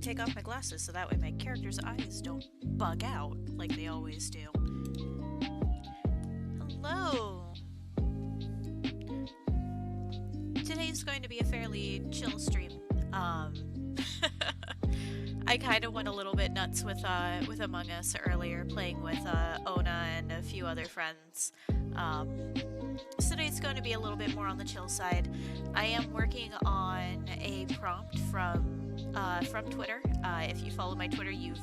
take off my glasses so that way my character's eyes don't bug out like they always do. Hello! Today's going to be a fairly chill stream. I kind of went a little bit nuts with Among Us earlier, playing with Ona and a few other friends. So today's going to be a little bit more on the chill side. I am working on a prompt from Twitter. If you follow my Twitter, you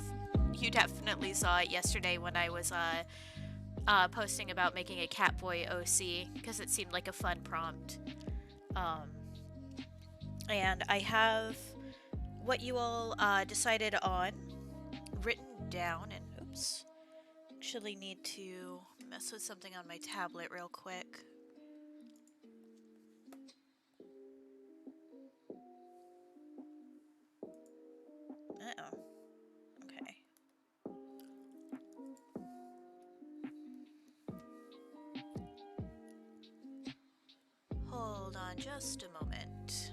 definitely saw it yesterday when I was posting about making a Catboy OC because it seemed like a fun prompt. And I have what you all decided on written down, and oops, actually need to mess with something on my tablet real quick. Uh-oh. Okay. Hold on just a moment.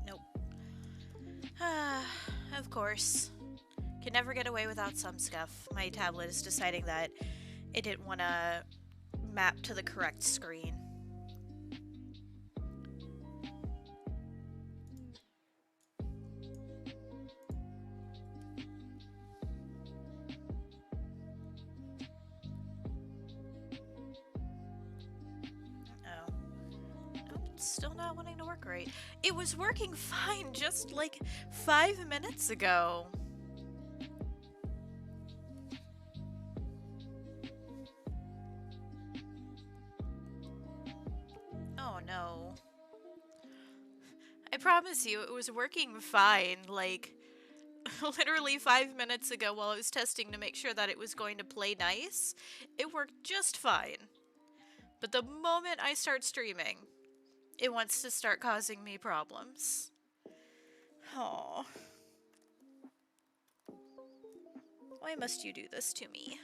Nope. Of course. Can never get away without some scuff. My tablet is deciding that it didn't want to map to the correct screen. Oh. Nope, it's still not wanting to work right. It was working fine just like 5 minutes ago. Oh no. I promise you, it was working fine, like, literally 5 minutes ago while I was testing to make sure that it was going to play nice. It worked just fine. But the moment I start streaming, it wants to start causing me problems. Oh. Why must you do this to me?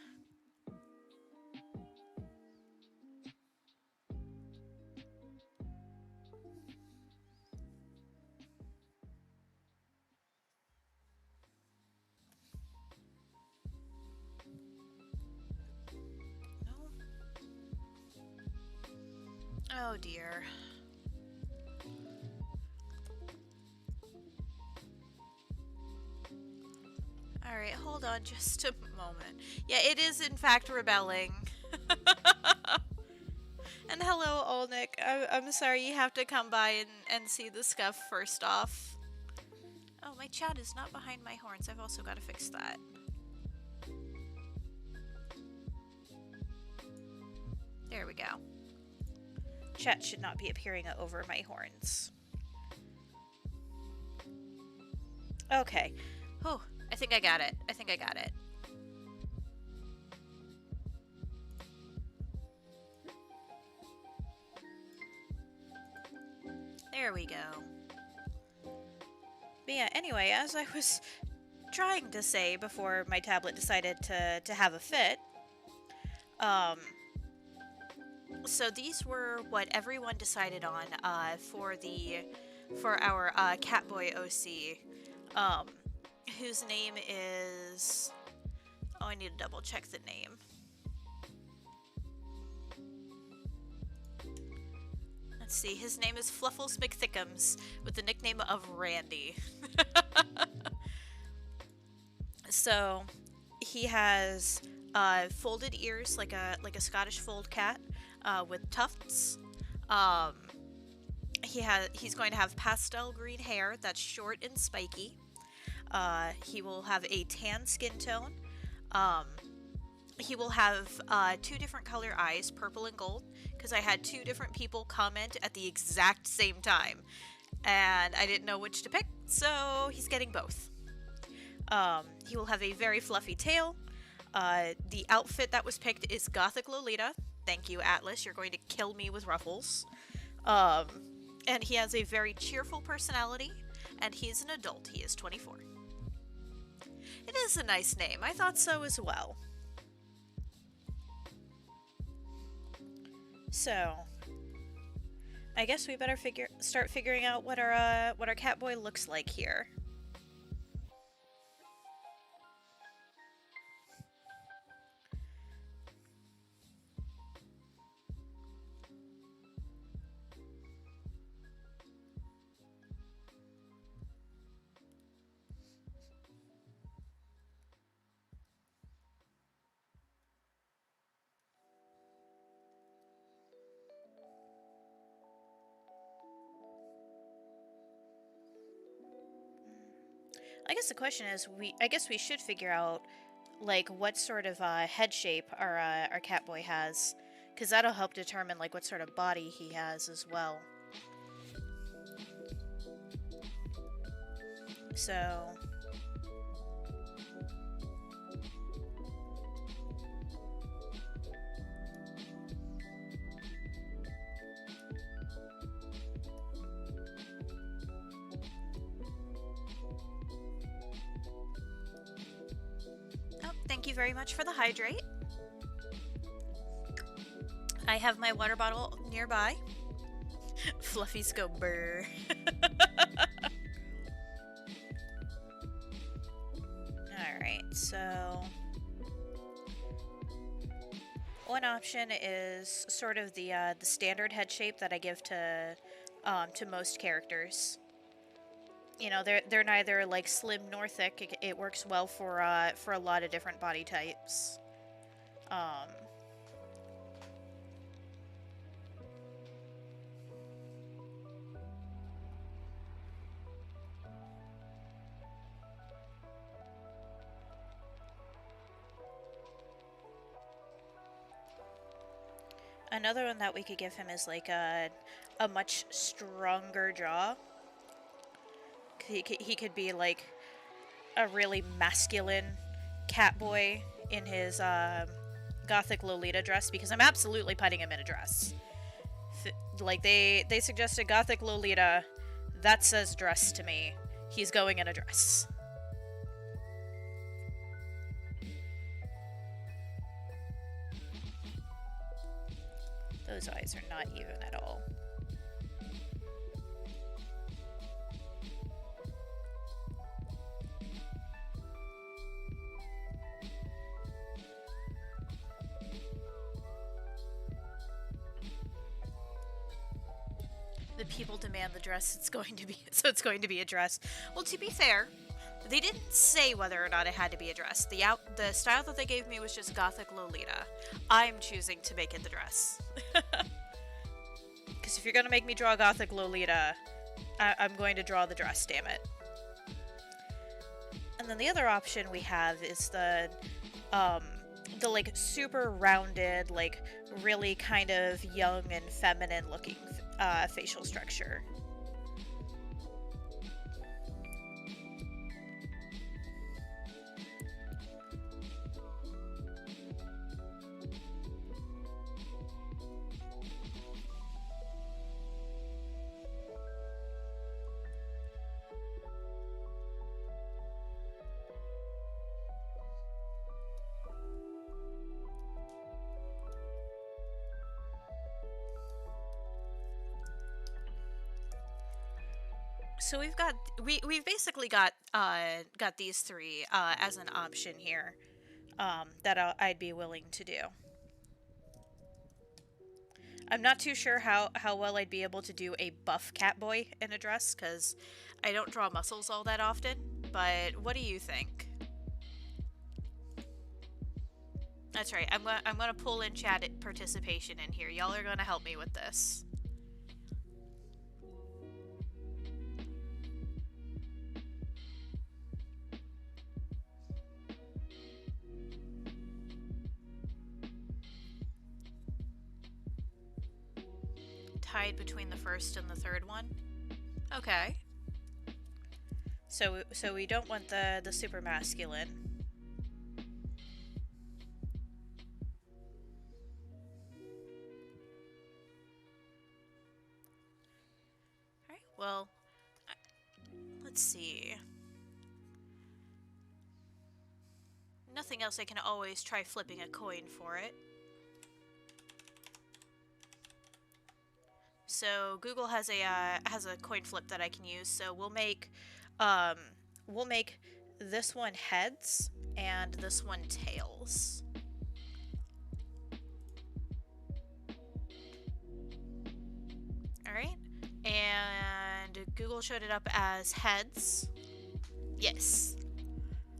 Oh dear. Alright, hold on just a moment. Yeah, it is in fact rebelling. And hello, Olnik. I'm sorry you have to come by and see the scuff first off. Oh, my chat is not behind my horns. I've also got to fix that. There we go. Chat should not be appearing over my horns. Okay. Oh, I think I got it. I think I got it. There we go. But yeah, anyway, as I was trying to say before my tablet decided to have a fit, so these were what everyone decided on for our Catboy OC, whose name is... Oh, I need to double check the name. Let's see, his name is Fluffles McThickums, with the nickname of Randy. So, he has folded ears like a Scottish fold cat with tufts. He's going to have pastel green hair that's short and spiky. He will have a tan skin tone. He will have 2 different color eyes, purple and gold, because I had 2 different people comment at the exact same time, and I didn't know which to pick, so he's getting both. He will have a very fluffy tail. The outfit that was picked is Gothic Lolita, Thank you, Atlas. You're going to kill me with ruffles. Um, and he has a very cheerful personality, and he's an adult. He is 24. It is a nice name. I thought so as well. So, I guess we better start figuring out what our Catboy looks like here. I guess the question is, I guess we should figure out, like, what sort of head shape our Catboy has, because that'll help determine like what sort of body he has as well. So. Oh, thank you very much for the hydrate. I have my water bottle nearby. Fluffy's go brr. Alright, so one option is sort of the standard head shape that I give to most characters. You know, they're neither like slim nor thick. It works well for a lot of different body types. Another one that we could give him is like a much stronger jaw. He could be like a really masculine Catboy in his gothic Lolita dress, because I'm absolutely putting him in a dress. Like they suggested gothic Lolita, that says dress to me. He's going in a dress. Those eyes are not even at all. The people demand the dress. It's going to be a dress. Well, to be fair, they didn't say whether or not it had to be a dress. The style that they gave me was just gothic Lolita. I'm choosing to make it the dress. Because if you're gonna make me draw gothic Lolita, I'm going to draw the dress, damn it. And then the other option we have is the like super rounded, like really kind of young and feminine looking facial structure. So we've basically got these three as an option here that I'd be willing to do. I'm not too sure how well I'd be able to do a buff Catboy in a dress, because I don't draw muscles all that often, but what do you think? That's right, I'm gonna pull in chat participation in here. Y'all are gonna help me with this. Tied between the first and the third one? Okay. So we don't want the super masculine. Well, let's see. Nothing else, I can always try flipping a coin for it. So Google has a coin flip that I can use. So um, we'll make this one heads and this one tails. All right, and Google showed it up as heads. Yes.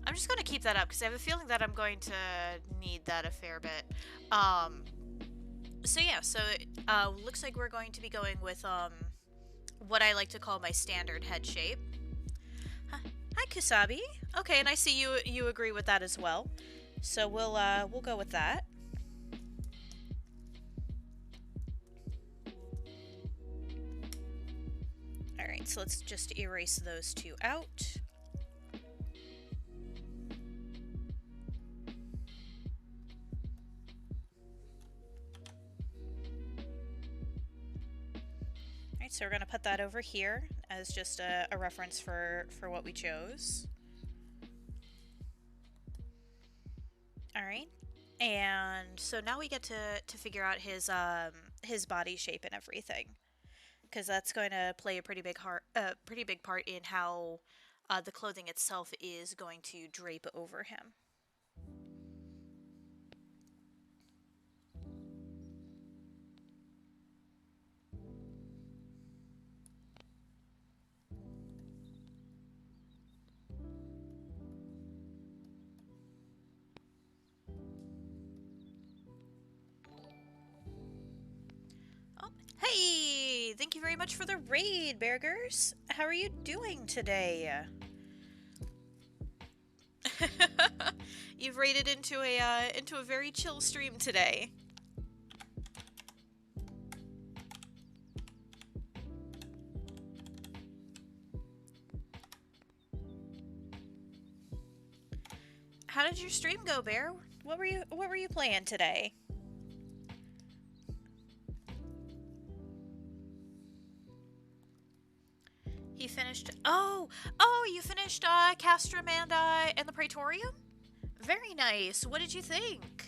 I'm just going to keep that up because I have a feeling that I'm going to need that a fair bit. So yeah, so it looks like we're going to be going with what I like to call my standard head shape. Hi Kusabi. Okay, and I see you agree with that as well. So we'll go with that. All right, so let's just erase those two out. Alright, so we're going to put that over here as just a reference for what we chose. Alright, and so now we get to figure out his body shape and everything, because that's going to play a pretty big part in how the clothing itself is going to drape over him. Oh, hey! Thank you very much for the raid, Bergers. How are you doing today? You've raided into a very chill stream today. How did your stream go, Bear? What were you playing today? He finished. Oh, you finished Castrum and the Praetorium. Very nice. What did you think?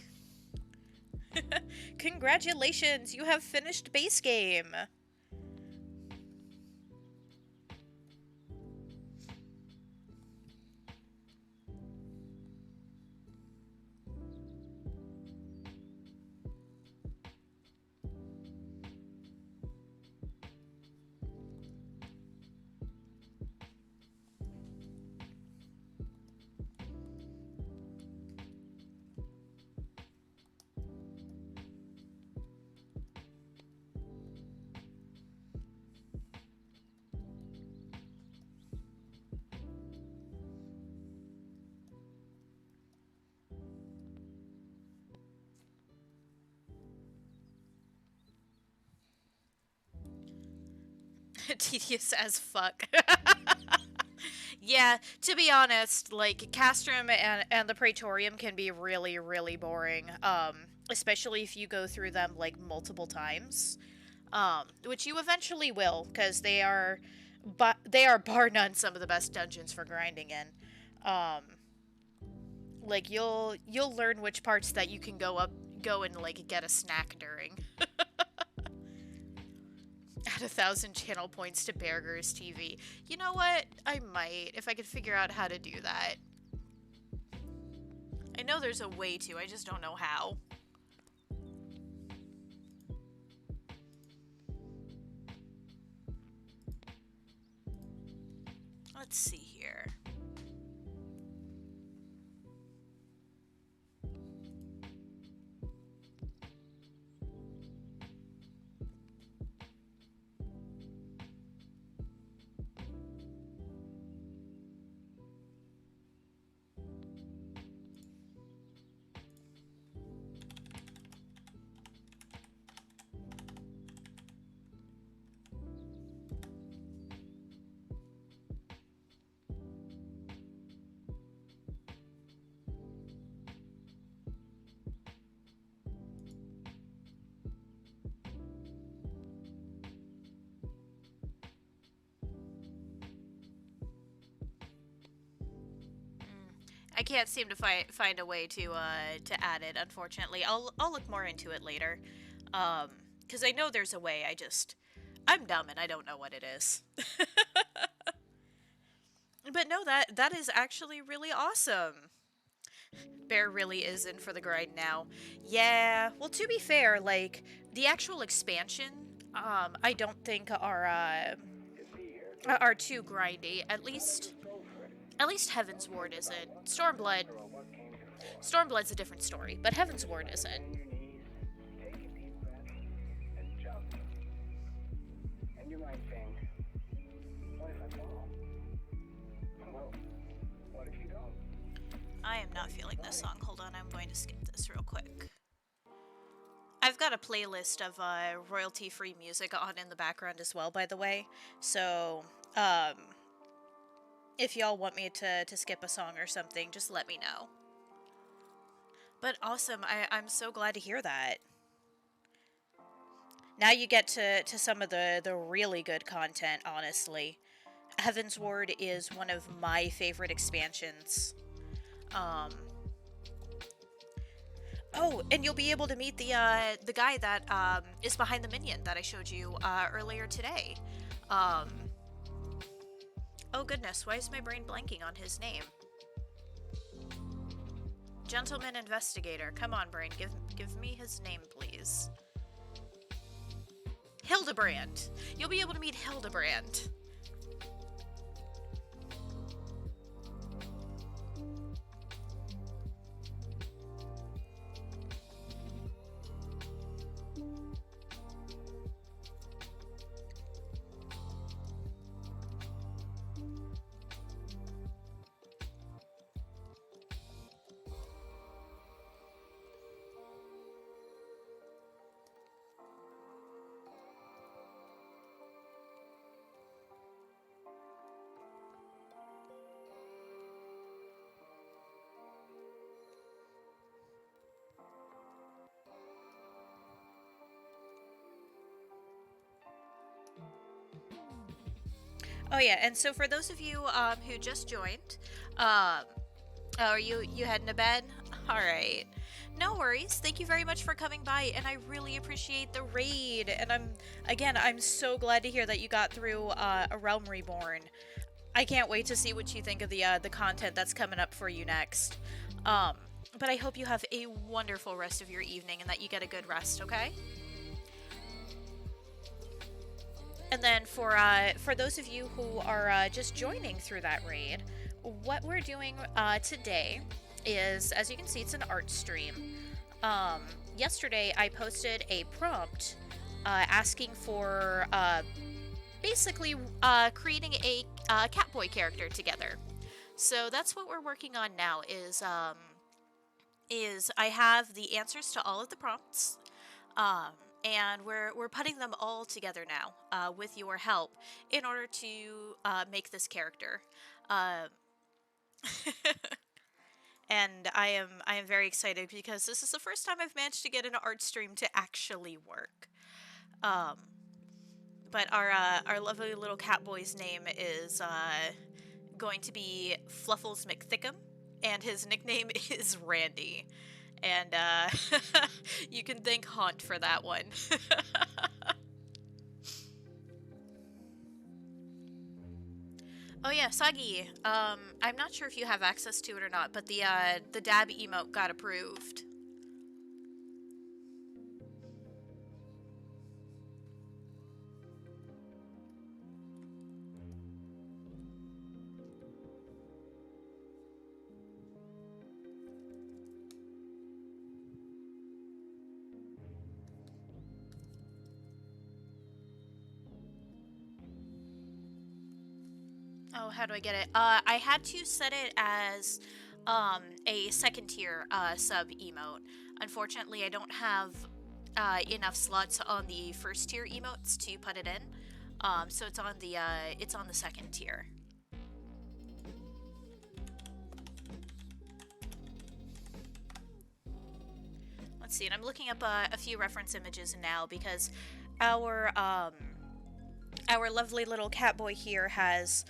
Congratulations, you have finished base game. Tedious as fuck. Yeah, to be honest, like Castrum and the Praetorium can be really, really boring. Especially if you go through them like multiple times. Which you eventually will, because they are bar none some of the best dungeons for grinding in. Um, like you'll learn which parts that you can go and like get a snack during. Add 1,000 channel points to Berger's TV. You know what? I might, if I could figure out how to do that. I know there's a way to, I just don't know how. Let's see here. I can't seem to find a way to add it. Unfortunately, I'll look more into it later. Because I know there's a way. I'm dumb and I don't know what it is. But no, that is actually really awesome. Bear really is in for the grind now. Yeah. Well, to be fair, like the actual expansion, I don't think are too grindy. At least Heaven's Ward isn't. Stormblood's a different story, but Heaven's Ward isn't. I am not feeling this song. Hold on, I'm going to skip this real quick. I've got a playlist of royalty-free music on in the background as well, by the way. So, if y'all want me to skip a song or something, just let me know. But awesome, I'm so glad to hear that. Now you get to some of the really good content, honestly. Heaven's Ward is one of my favorite expansions. Oh, and you'll be able to meet the guy that is behind the minion that I showed you earlier today. Oh goodness, why is my brain blanking on his name? Gentleman Investigator. Come on, brain, give me his name, please. Hildebrand. You'll be able to meet Hildebrand. Oh yeah, and so for those of you who just joined, oh, you heading to bed? All right, no worries. Thank you very much for coming by, and I really appreciate the raid. And I'm so glad to hear that you got through A Realm Reborn. I can't wait to see what you think of the content that's coming up for you next. But I hope you have a wonderful rest of your evening and that you get a good rest. Okay. And then for those of you who are just joining through that raid, what we're doing today is, as you can see, it's an art stream. Yesterday I posted a prompt asking for basically creating a Catboy character together. So that's what we're working on now. Is I have the answers to all of the prompts. And we're putting them all together now with your help in order to make this character. And I am very excited because this is the first time I've managed to get an art stream to actually work. But our lovely little Catboy's name is going to be Fluffles McThickum, and his nickname is Randy. And you can thank Haunt for that one. Oh yeah, Sagi. I'm not sure if you have access to it or not, but the dab emote got approved. Oh, how do I get it? I had to set it as a second tier sub emote. Unfortunately, I don't have enough slots on the first tier emotes to put it in. So it's on the second tier. Let's see, and I'm looking up a few reference images now because our lovely little Catboy here has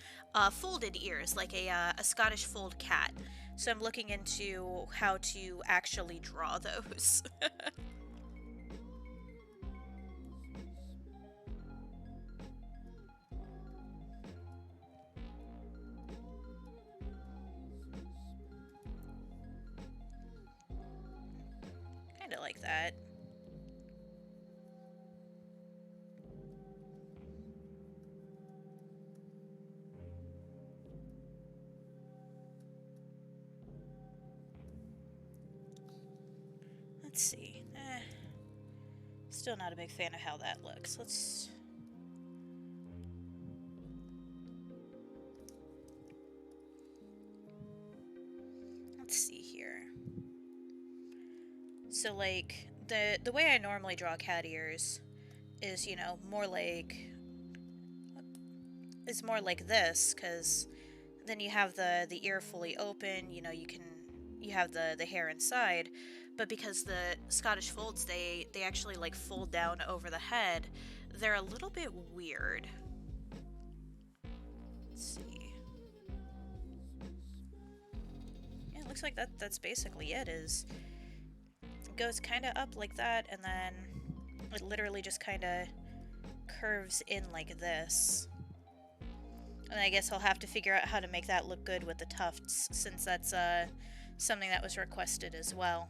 folded ears, like a Scottish fold cat. So I'm looking into how to actually draw those. Kind of like that. Let's see. Still not a big fan of how that looks. Let's see here. So like the way I normally draw cat ears is, you know, more like this, because then you have the ear fully open, you know, you have the hair inside, but because the Scottish folds they actually like fold down over the head, they're a little bit weird. Let's see. Yeah, it looks like that's basically it. Is it goes kind of up like that, and then it literally just kind of curves in like this. And I guess I'll have to figure out how to make that look good with the tufts, since that's something that was requested as well.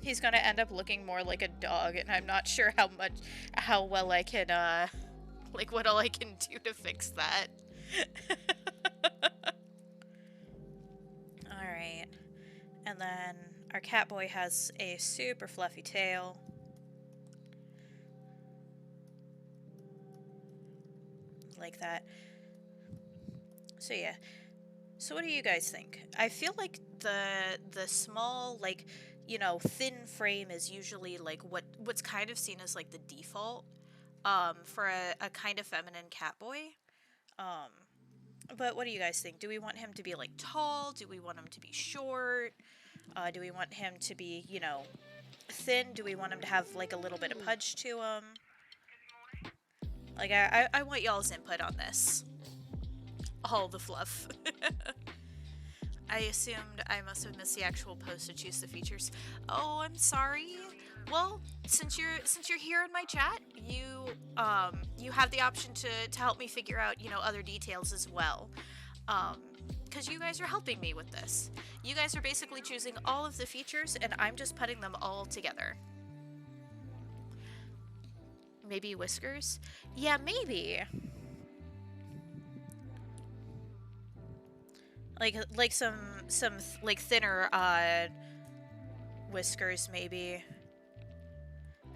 He's gonna end up looking more like a dog, and I'm not sure how well I can, like what all I can do to fix that. Alright. And then our cat boy has a super fluffy tail. Like that. So yeah. So what do you guys think? I feel like the small, like, you know, thin frame is usually like what's kind of seen as like the default for a kind of feminine cat boy. But what do you guys think? Do we want him to be like tall? Do we want him to be short? Do we want him to be, you know, thin? Do we want him to have like a little bit of pudge to him? Like I want y'all's input on this. All the fluff. I assumed I must have missed the actual post to choose the features. Oh, I'm sorry. Well, since you're here in my chat, you have the option to help me figure out, you know, other details as well. Because you guys are helping me with this. You guys are basically choosing all of the features, and I'm just putting them all together. Maybe whiskers? Yeah, maybe. Like some like thinner whiskers maybe.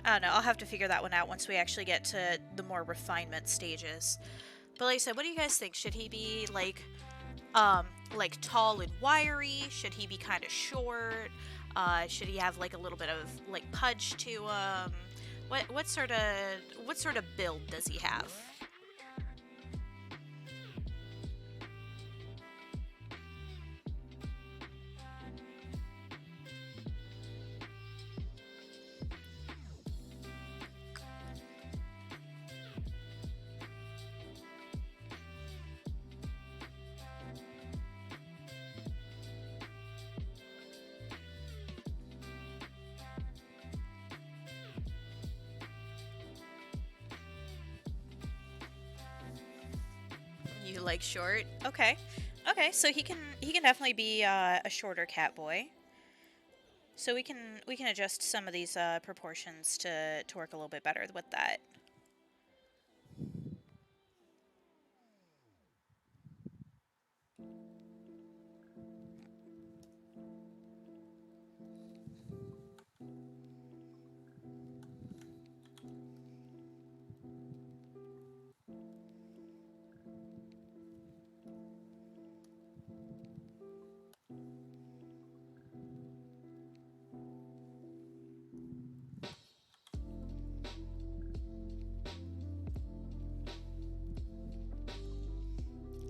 I don't know, I'll have to figure that one out once we actually get to the more refinement stages. But like I said, what do you guys think? Should he be like tall and wiry? Should he be kind of short? Should he have like a little bit of like pudge to him? What sort of build does he have? You like short? Okay. Okay, so he can definitely be a shorter cat boy. So we can adjust some of these proportions to work a little bit better with that.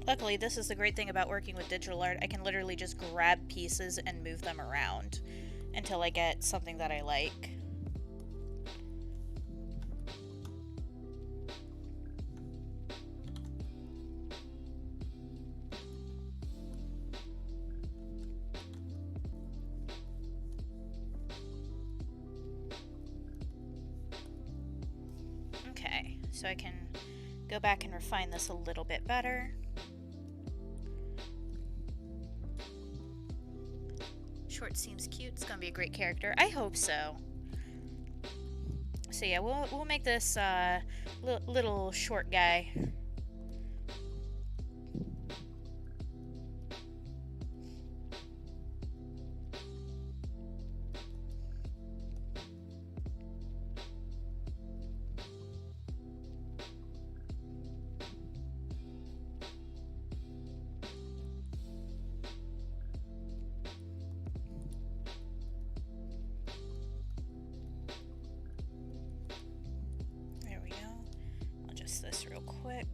Luckily, this is the great thing about working with digital art. I can literally just grab pieces and move them around until I get something that I like. Okay, so I can go back and refine this a little bit better. Short seems cute. It's gonna be a great character. I hope so. So yeah, we'll make this little short guy. This real quick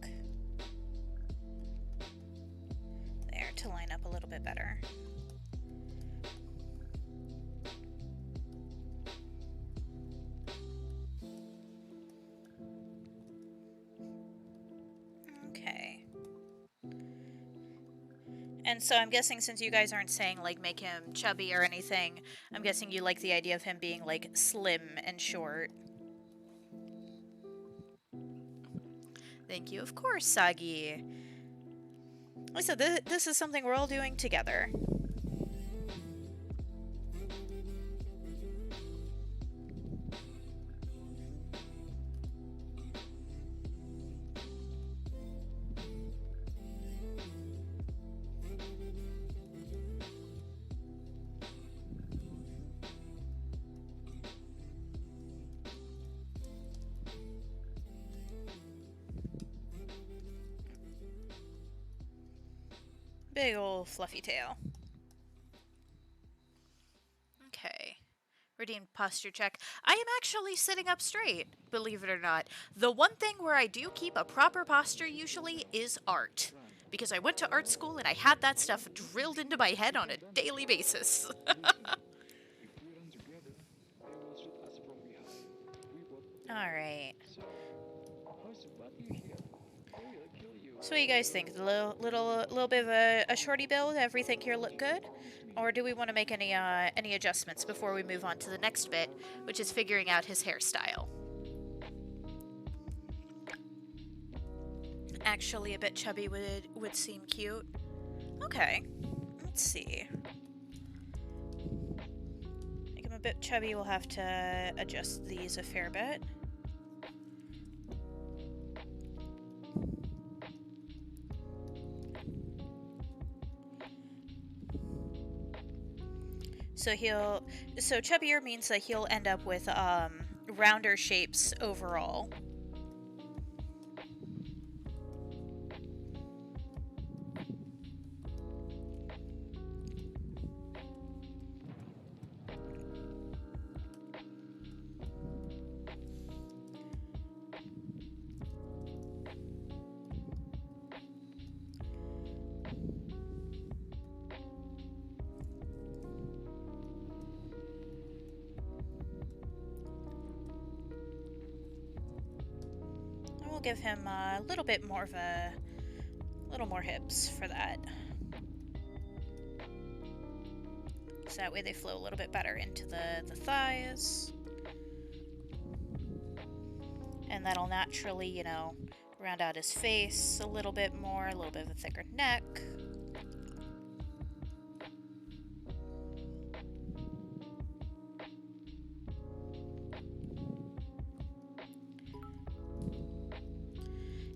there to line up a little bit better. Okay. And so I'm guessing, since you guys aren't saying like make him chubby or anything, I'm guessing you like the idea of him being like slim and short. Thank you. Of course, Sagi. So this is something we're all doing together. Big ol' fluffy tail. Okay. Redeemed posture check. I am actually sitting up straight, believe it or not. The one thing where I do keep a proper posture usually is art. Because I went to art school and I had that stuff drilled into my head on a daily basis. Alright. So what do you guys think? A little bit of a shorty build? Everything here look good? Or do we want to make any adjustments before we move on to the next bit, which is figuring out his hairstyle? Actually, a bit chubby would seem cute. Okay, let's see. Make him a bit chubby, we'll have to adjust these a fair bit. So chubbier means that he'll end up with rounder shapes overall. We'll give him a little bit more of a little more hips for that. So that way they flow a little bit better into the thighs. And that'll naturally, you know, round out his face a little bit more, a little bit of a thicker neck.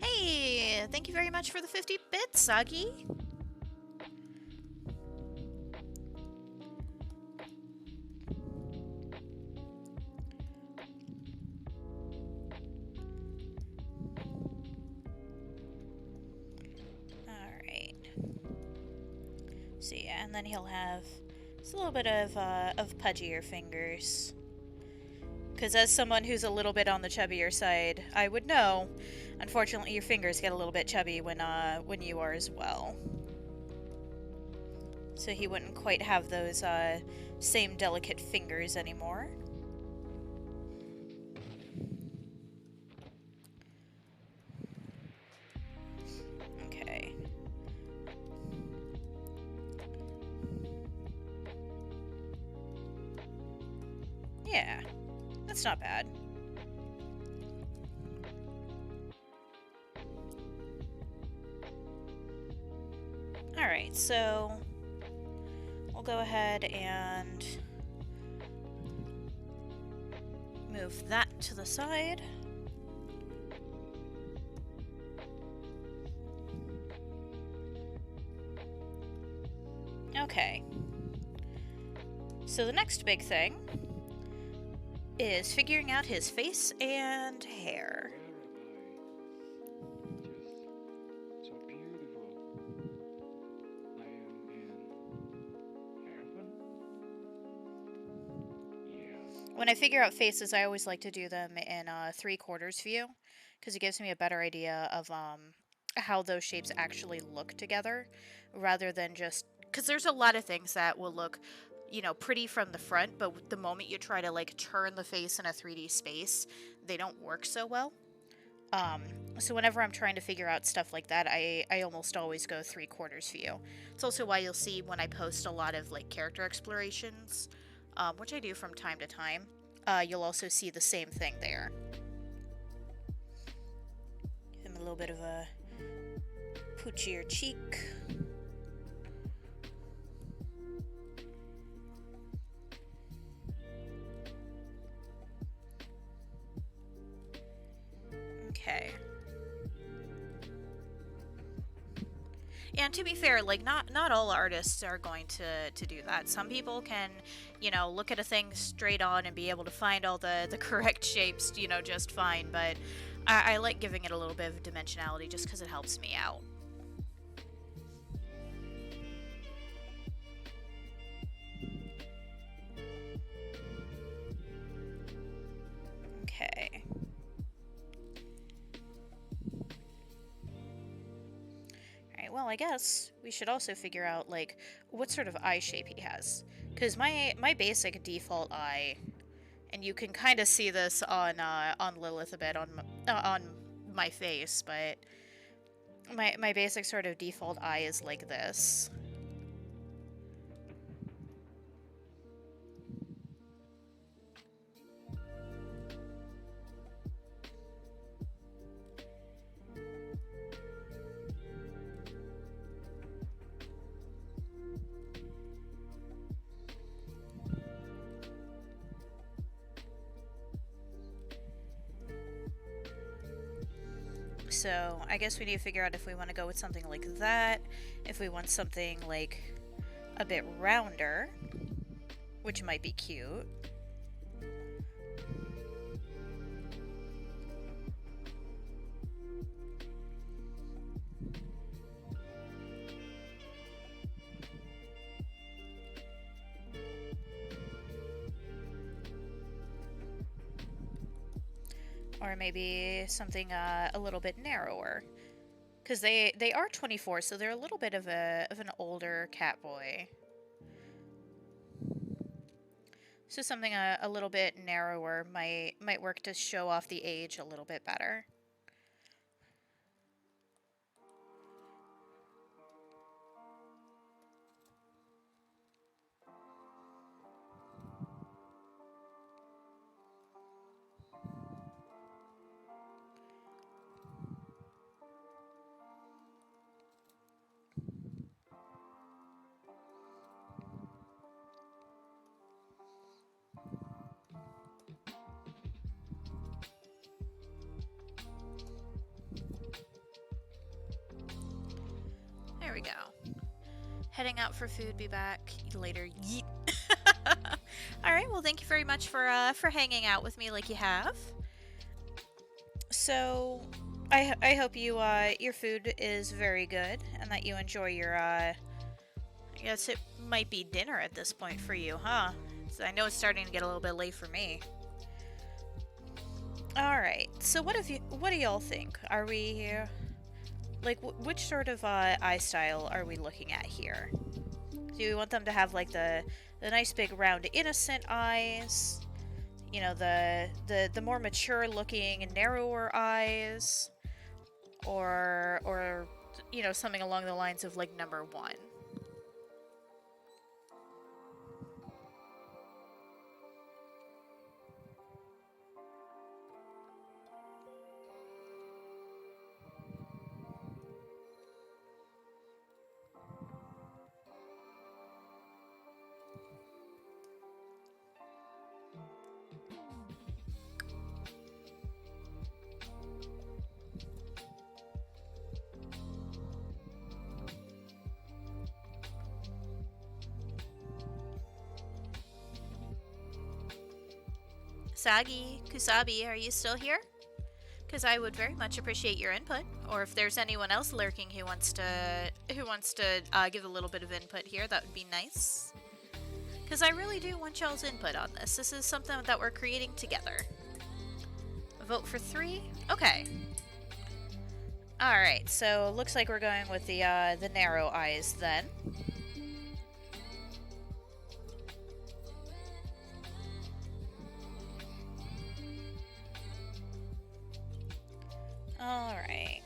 Hey, thank you very much for the 50 bits, Sagi. So yeah, and then he'll have just a little bit of pudgier fingers. Because as someone who's a little bit on the chubbier side, I would know. Unfortunately, your fingers get a little bit chubby when you are as well. So he wouldn't quite have those same delicate fingers anymore. Okay. Yeah, that's not bad. Alright, so we'll go ahead and move that to the side. Okay. So the next big thing is figuring out his face and hair. So beautiful. I am in heaven? Yeah. When I figure out faces, I always like to do them in a 3/4 view, because it gives me a better idea of how those shapes actually look together, rather than just because there's a lot of things that will look, pretty from the front, but the moment you try to like turn the face in a 3D space, they don't work so well. Um, so whenever I'm trying to figure out stuff like that, I almost always go 3/4 view. It's also why you'll see when I post a lot of like character explorations, which I do from time to time. You'll also see the same thing there. Give him a little bit of a poochier cheek. Okay. And to be fair, like not all artists are going to do that. Some people can, look at a thing straight on and be able to find all the correct shapes, just fine. But I like giving it a little bit of dimensionality just because it helps me out. Okay. Alright, well, I guess we should also figure out, like, what sort of eye shape he has. Because my basic default eye, and you can kind of see this on Lilith a bit on my face, but my basic sort of default eye is like this. So I guess we need to figure out if we want to go with something like that, if we want something like a bit rounder, which might be cute. Or maybe something a little bit narrower. Because they are 24, so they're a little bit of an older cat boy. So something a little bit narrower might work to show off the age a little bit better. There we go. Heading out for food, be back later. Yeet. Alright, well thank you very much for hanging out with me like you have. So I hope your food is very good and that you enjoy your I guess it might be dinner at this point for you, huh? So I know it's starting to get a little bit late for me. All right. So what do y'all think? Are we like which sort of eye style are we looking at here? Do we want them to have like the nice big round innocent eyes? The more mature looking narrower eyes, or something along the lines of like number 1. Sagi, Kusabi, are you still here? Because I would very much appreciate your input. Or if there's anyone else lurking who wants to give a little bit of input here, that would be nice. Because I really do want y'all's input on this. This is something that we're creating together. A vote for 3? Okay. Alright, so looks like we're going with the narrow eyes then. Alright.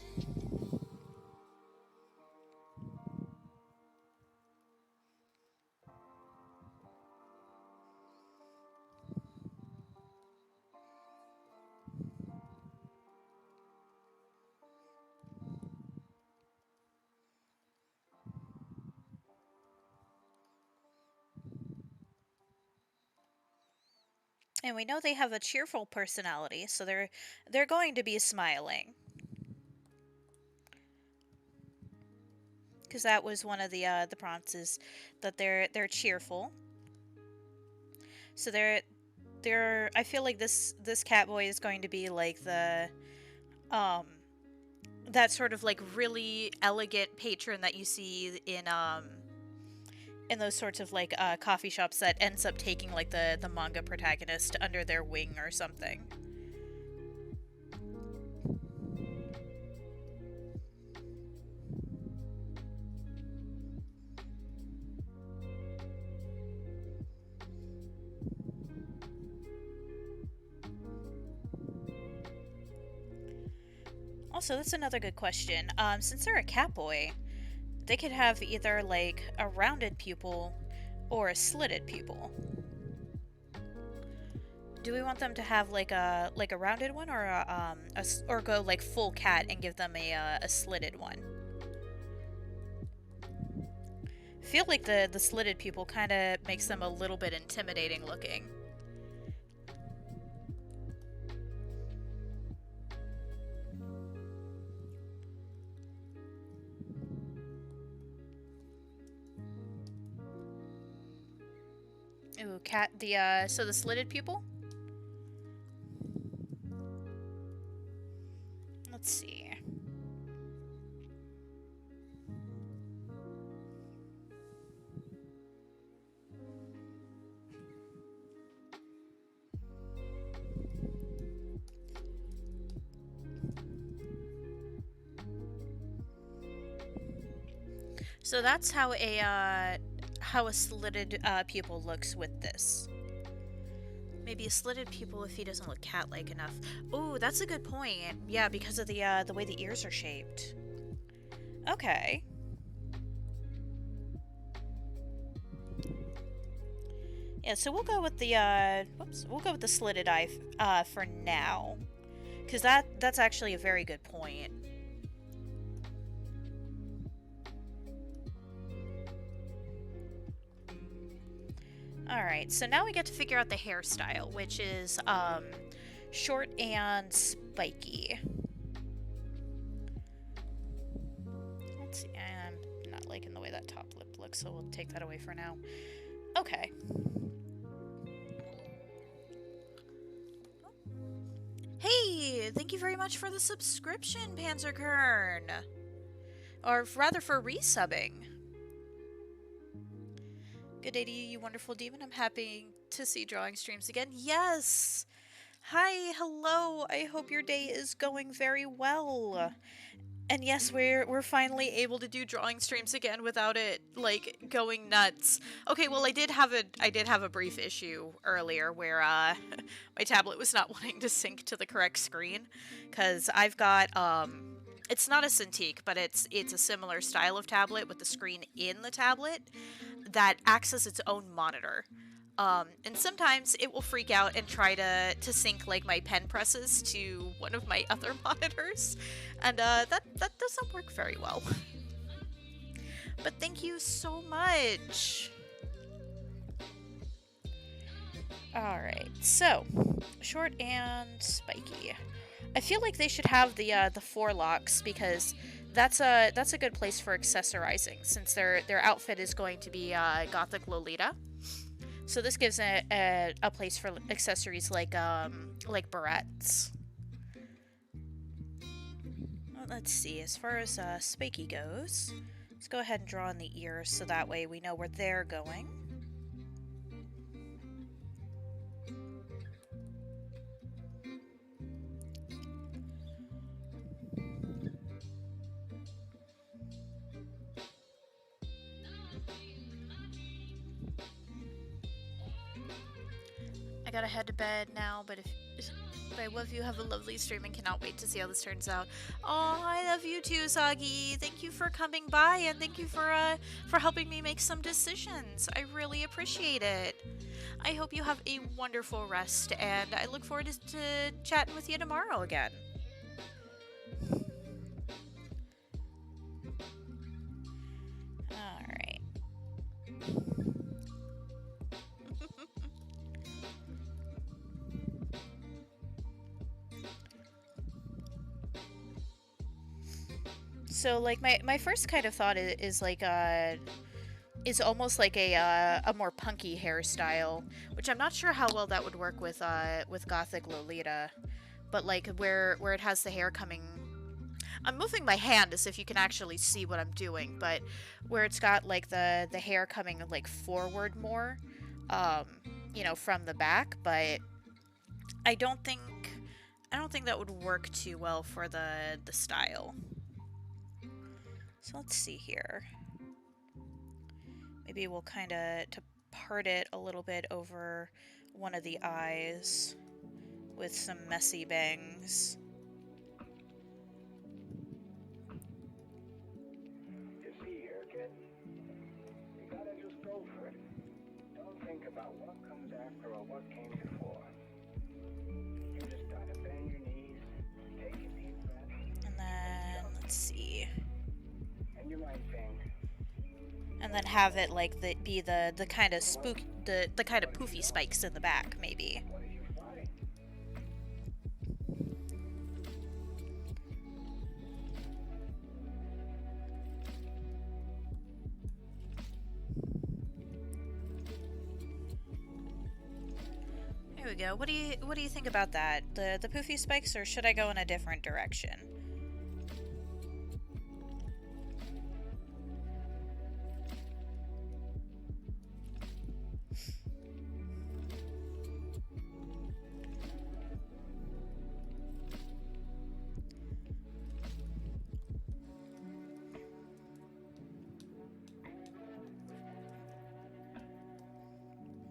And we know they have a cheerful personality, so they're going to be smiling. Because that was one of the prompts, is that they're cheerful. So they're I feel like this Catboy is going to be like the that sort of like really elegant patron that you see in those sorts of like coffee shops that ends up taking like the manga protagonist under their wing or something. Also, that's another good question. Since they're a Catboy, they could have either like a rounded pupil or a slitted pupil. Do we want them to have like a rounded one, or or go like full cat and give them a slitted one? I feel like the slitted pupil kind of makes them a little bit intimidating looking. Ooh, cat, so the slitted pupil? Let's see. So that's how a slitted pupil looks with this. Maybe a slitted pupil if he doesn't look cat-like enough. Oh, that's a good point. Yeah, because of the way the ears are shaped. Okay. Yeah, so we'll go with the we'll go with the slitted eye for now, because that's actually a very good point. Alright, so now we get to figure out the hairstyle, which is short and spiky. Let's see, I'm not liking the way that top lip looks, so we'll take that away for now. Okay. Hey, thank you very much for the subscription, Panzerkern. Or rather for resubbing. Good day to you, you wonderful demon. I'm happy to see drawing streams again. Yes! Hi, hello. I hope your day is going very well. And yes, we're finally able to do drawing streams again without it like going nuts. Okay, well I did have a brief issue earlier where my tablet was not wanting to sync to the correct screen, cuz I've got it's not a Cintiq, but it's a similar style of tablet with the screen in the tablet that acts as its own monitor. And sometimes it will freak out and try to sync like my pen presses to one of my other monitors, and that doesn't work very well. But thank you so much. All right, so short and spiky. I feel like they should have the forelocks, because that's a good place for accessorizing, since their outfit is going to be Gothic Lolita. So this gives a place for accessories like barrettes. Well, let's see. As far as Spiky goes, let's go ahead and draw in the ears so that way we know where they're going. I gotta head to bed now, but I love you. Have a lovely stream and cannot wait to see how this turns out. Oh, I love you too, Sagi. Thank you for coming by and thank you for helping me make some decisions. I really appreciate it. I hope you have a wonderful rest, and I look forward to chatting with you tomorrow again. All right. So like my first kind of thought is like is almost like a more punky hairstyle, which I'm not sure how well that would work with Gothic Lolita, but like where it has the hair coming. I'm moving my hand as if you can actually see what I'm doing, but where it's got like the hair coming like forward more, um, you know, from the back, but I don't think that would work too well for the style. So let's see here. Maybe we'll kind of to part it a little bit over one of the eyes with some messy bangs. You see here, kid, you gotta just go for it. Don't think about what comes after or what came before. You just gotta bend your knees, take a deep breath. And then, let's see. And you might think. And then have it like be the kind of spook the kind of poofy spikes in the back, maybe. What did you find? There we go. What do you think about that? The poofy spikes, or should I go in a different direction?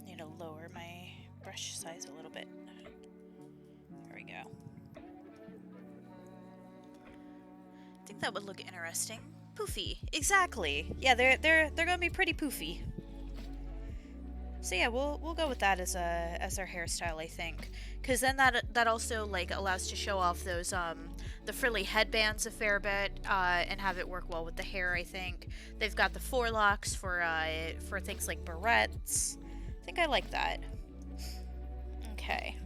Need to lower my brush size a little bit. There we go. I think that would look interesting. Poofy, exactly. Yeah, they're gonna be pretty poofy. So yeah, we'll go with that as our hairstyle, I think, because then that also like allows to show off those the frilly headbands a fair bit and have it work well with the hair. I think they've got the forelocks for things like barrettes. I think I like that. Okay.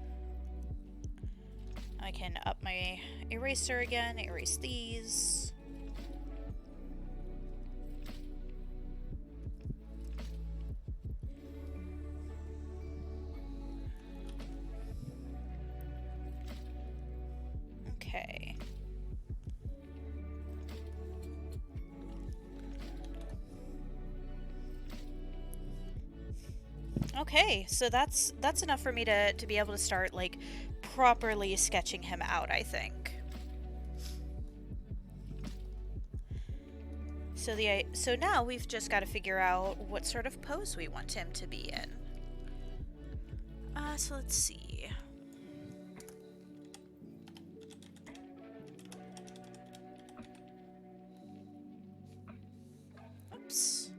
I can up my eraser again, erase these. Okay. Okay, so that's enough for me to be able to start like properly sketching him out, I think. So now we've just got to figure out what sort of pose we want him to be in. So let's see. Oops.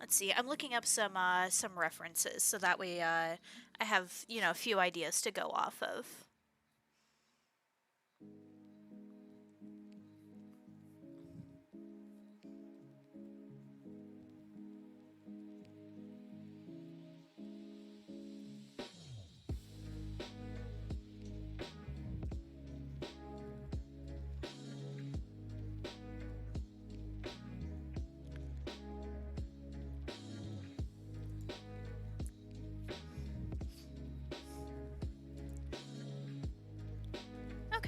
Let's see. I'm looking up some references so that way I have, you know, a few ideas to go off of.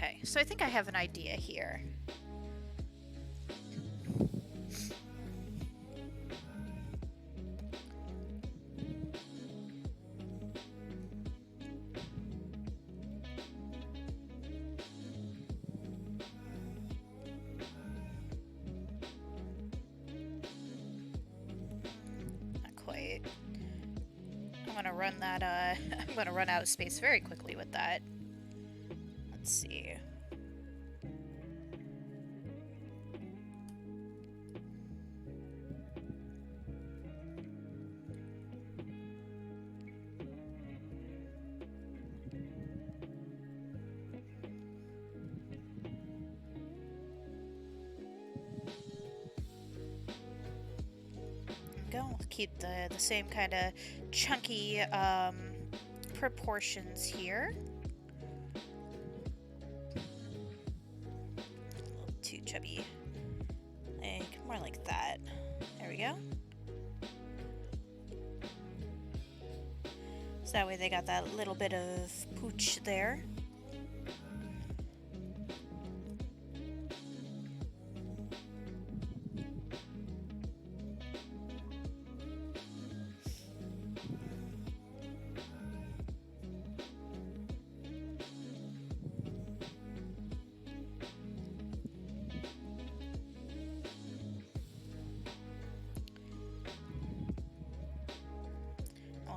Okay, so I think I have an idea here. Not quite. I'm gonna run that, I'm gonna run out of space very quickly with that. Let's see. Go. Keep the same kind of chunky proportions here. A little too chubby. Like more like that. There we go. So that way they got that little bit of pooch there.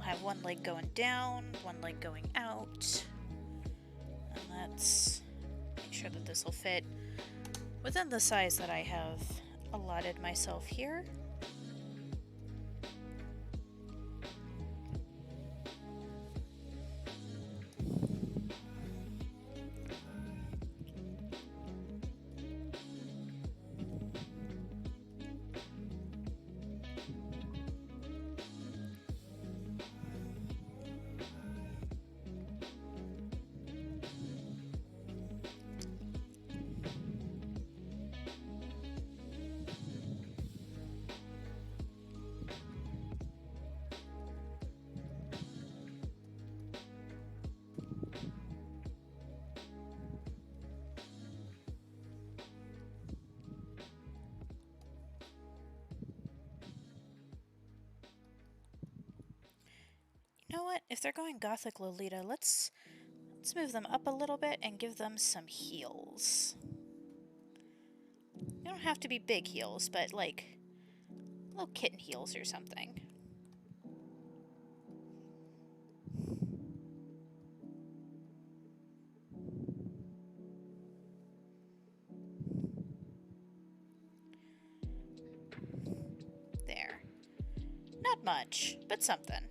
Have one leg going down, one leg going out. And let's make sure that this will fit within the size that I have allotted myself here. You know what? If they're going Gothic Lolita, let's move them up a little bit and give them some heels. They don't have to be big heels, but like little kitten heels or something. There. Not much, but something.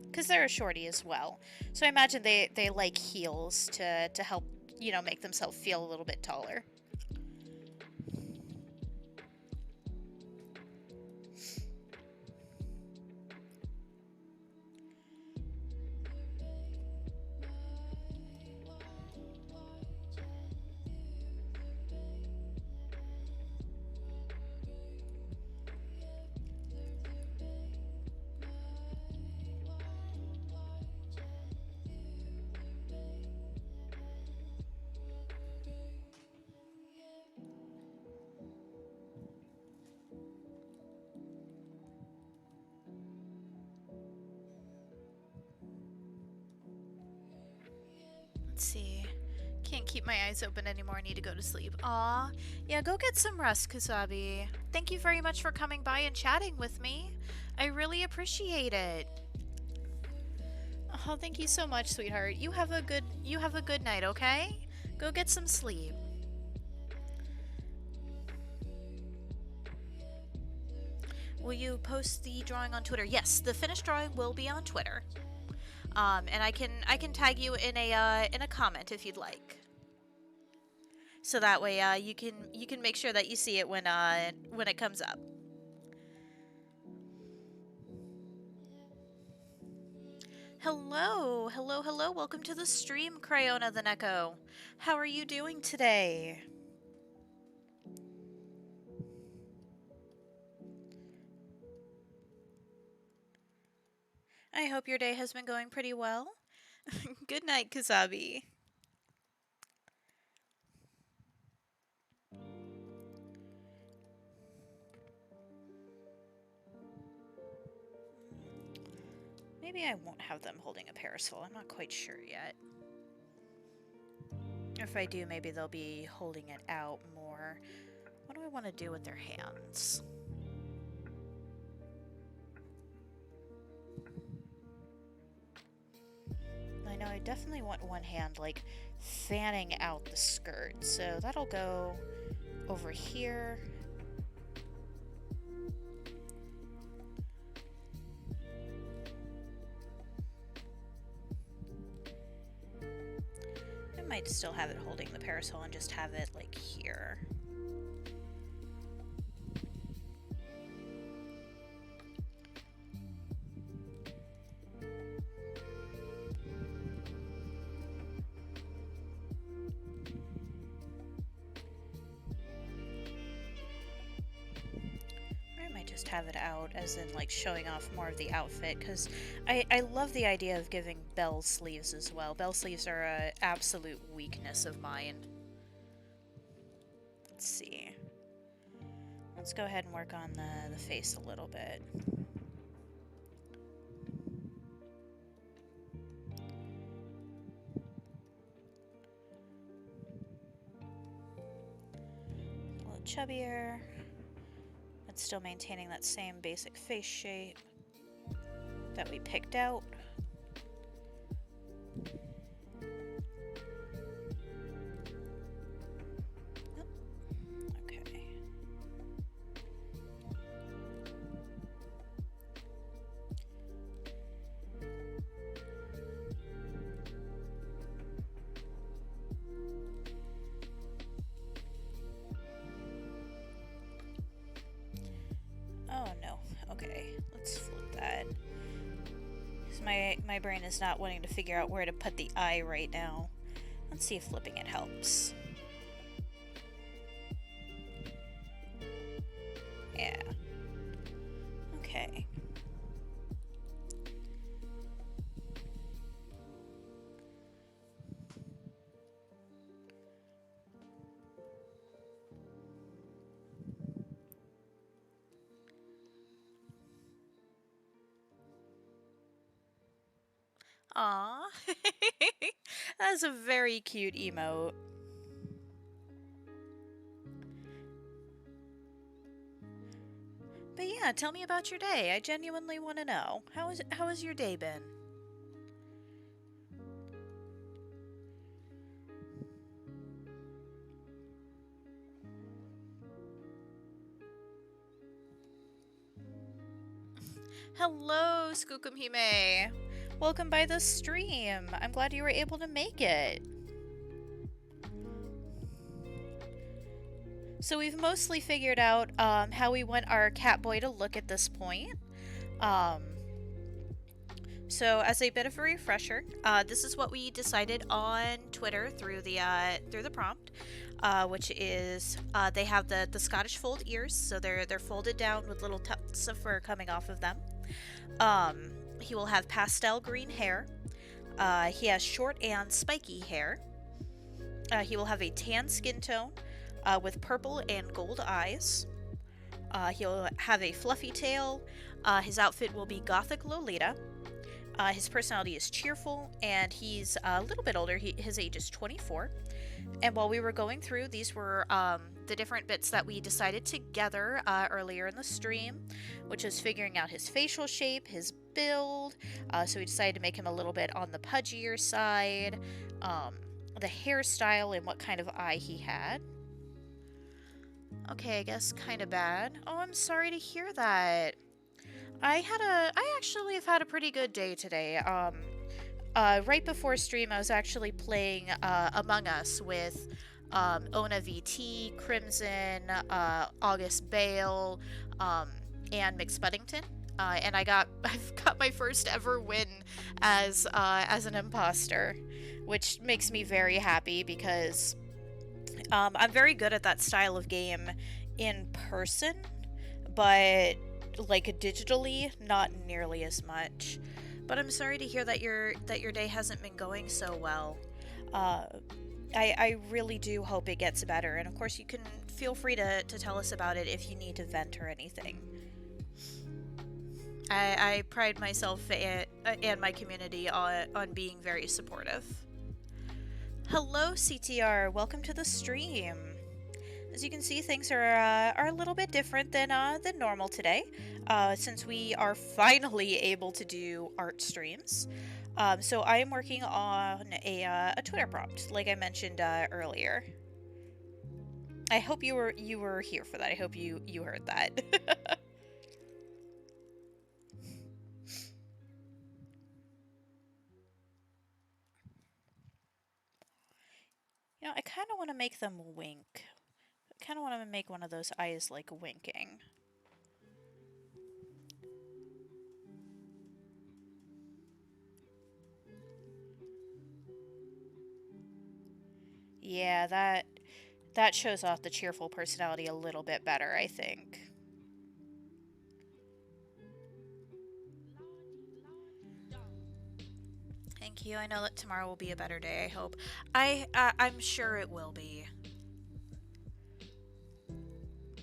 Because they're a shorty as well. So I imagine they like heels to help, you know, make themselves feel a little bit taller. Let's see. Can't keep my eyes open anymore. I need to go to sleep. Aw. Yeah, go get some rest, Kusabi. Thank you very much for coming by and chatting with me. I really appreciate it. Oh, thank you so much, sweetheart. You have a good night, okay? Go get some sleep. Will you post the drawing on Twitter? Yes, the finished drawing will be on Twitter. And I can tag you in a comment if you'd like. So that way you can make sure that you see it when it comes up. Hello, hello, hello. Welcome to the stream, Cryona the Neko. How are you doing today? I hope your day has been going pretty well. Good night, Kusabi. Maybe I won't have them holding a parasol. I'm not quite sure yet. If I do, maybe they'll be holding it out more. What do I want to do with their hands? I know I definitely want one hand, like, fanning out the skirt. So that'll go over here. I might still have it holding the parasol and just have it, like, here. Just have it out as in like showing off more of the outfit, because I love the idea of giving bell sleeves as well. Bell sleeves are an absolute weakness of mine. Let's see. Let's go ahead and work on the face a little bit. A little chubbier. Still maintaining that same basic face shape that we picked out. Okay. Oh no. Okay, let's flip that. Because my brain is not wanting to figure out where to put the eye right now. Let's see if flipping it helps. Yeah. Okay. Aww. That's a very cute emote. But yeah, tell me about your day. I genuinely want to know. How has your day been? Hello, Skookumhime. Welcome by the stream. I'm glad you were able to make it. So we've mostly figured out how we want our Catboy to look at this point. So as a bit of a refresher, this is what we decided on Twitter through the prompt, which is they have the Scottish fold ears, so they're folded down with little tufts of fur coming off of them. He will have pastel green hair. He has short and spiky hair. He will have a tan skin tone with purple and gold eyes. He'll have a fluffy tail. His outfit will be Gothic Lolita. His personality is cheerful, and he's a little bit older. His age is 24. And while we were going through, these were the different bits that we decided together earlier in the stream, which is figuring out his facial shape, his build. So we decided to make him a little bit on the pudgier side, the hairstyle, and what kind of eye he had. Okay, I guess kind of bad. Oh, I'm sorry to hear that. I actually have had a pretty good day today. Right before stream, I was actually playing Among Us with Ona VT, Crimson, August Bale, and Mick Spuddington. And I've got my first ever win as an imposter, which makes me very happy because I'm very good at that style of game in person, but like digitally, not nearly as much. But I'm sorry to hear that your day hasn't been going so well. I really do hope it gets better, and of course you can feel free to tell us about it if you need to vent or anything. I pride myself and my community on being very supportive. Hello, CTR. Welcome to the stream. As you can see, things are a little bit different than normal today, since we are finally able to do art streams. So I am working on a Twitter prompt, like I mentioned earlier. I hope you were here for that. I hope you heard that. You know, I kind of want to make them wink. I kind of want to make one of those eyes like winking. Yeah, that shows off the cheerful personality a little bit better, I think. Thank you. I know that tomorrow will be a better day, I hope. I'm sure it will be.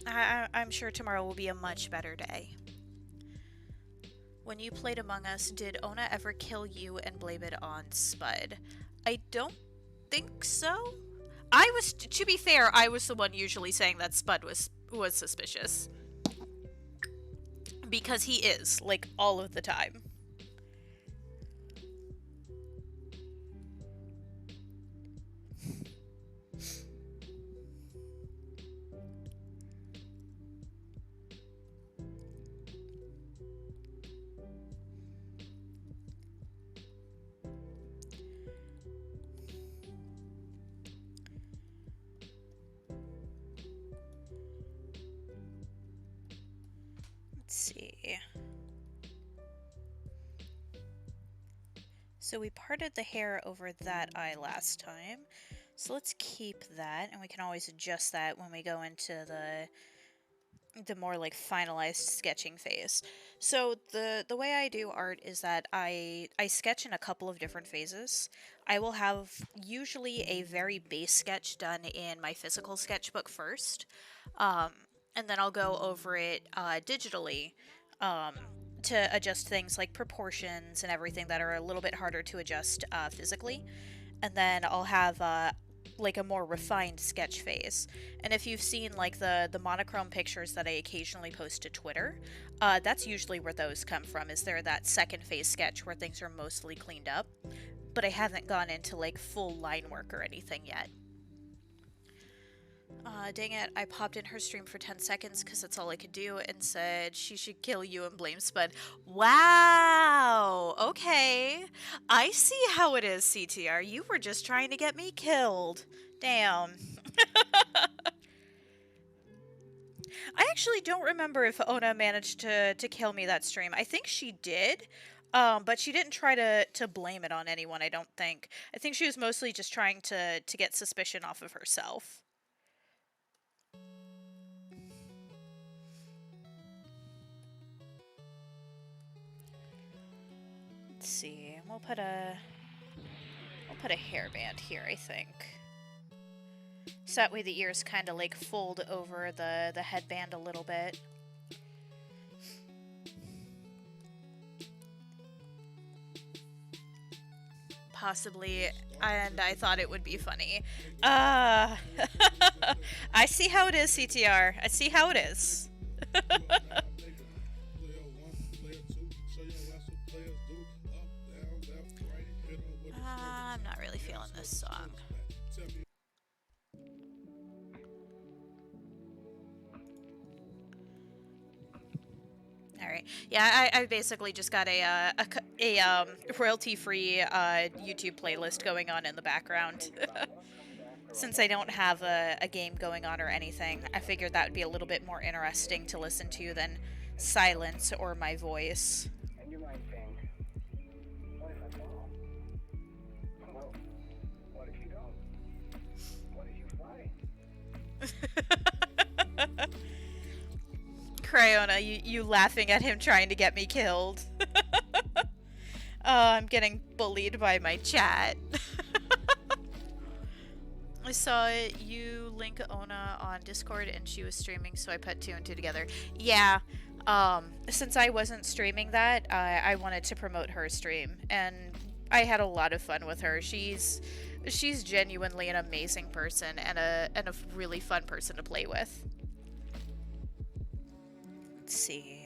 I'm sure tomorrow will be a much better day. When you played Among Us, did Ona ever kill you and blame it on Spud? I don't think so. To be fair, I was the one usually saying that Spud was suspicious. Because he is, like, all of the time. See. So we parted the hair over that eye last time. So let's keep that, and we can always adjust that when we go into the more like finalized sketching phase. So the way I do art is that I sketch in a couple of different phases. I will have usually a very base sketch done in my physical sketchbook first. And then I'll go over it digitally to adjust things like proportions and everything that are a little bit harder to adjust physically. And then I'll have like a more refined sketch phase. And if you've seen like the monochrome pictures that I occasionally post to Twitter, that's usually where those come from, is there that second phase sketch where things are mostly cleaned up. But I haven't gone into like full line work or anything yet. Dang it, I popped in her stream for 10 seconds because that's all I could do and said she should kill you and blame Spud. Wow! Okay. I see how it is, CTR. You were just trying to get me killed. Damn. I actually don't remember if Ona managed to kill me that stream. I think she did. But she didn't try to blame it on anyone, I don't think. I think she was mostly just trying to get suspicion off of herself. Let's see. We'll put a hairband here, I think. So that way the ears kind of like fold over the headband a little bit. Possibly, and I thought it would be funny. I see how it is, CTR. I see how it is. I'm not really feeling this song. Alright. Yeah, I basically just got a royalty-free YouTube playlist going on in the background. Since I don't have a game going on or anything, I figured that would be a little bit more interesting to listen to than silence or my voice. And you might think, what if I fall? Well, what if you don't? What if you fly? Cryona, you laughing at him trying to get me killed. I'm getting bullied by my chat. I saw you link Ona on Discord and she was streaming, so I put two and two together. Yeah, Since I wasn't streaming that, I wanted to promote her stream, and I had a lot of fun with her. She's genuinely an amazing person and a really fun person to play with. Let's see.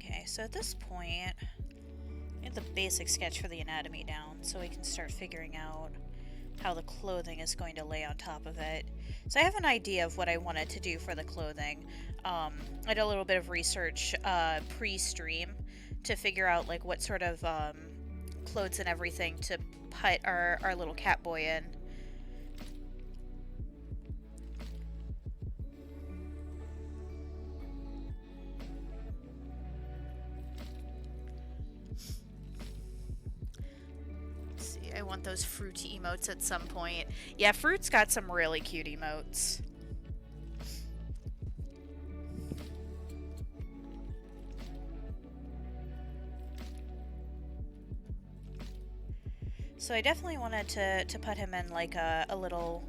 Okay, so at this point, we have the basic sketch for the anatomy down, so we can start figuring out how the clothing is going to lay on top of it. So I have an idea of what I wanted to do for the clothing. I did a little bit of research pre-stream to figure out like what sort of clothes and everything to put our little cat boy in. I want those fruity emotes at some point. Yeah, Fruit's got some really cute emotes. So I definitely wanted to put him in like a little,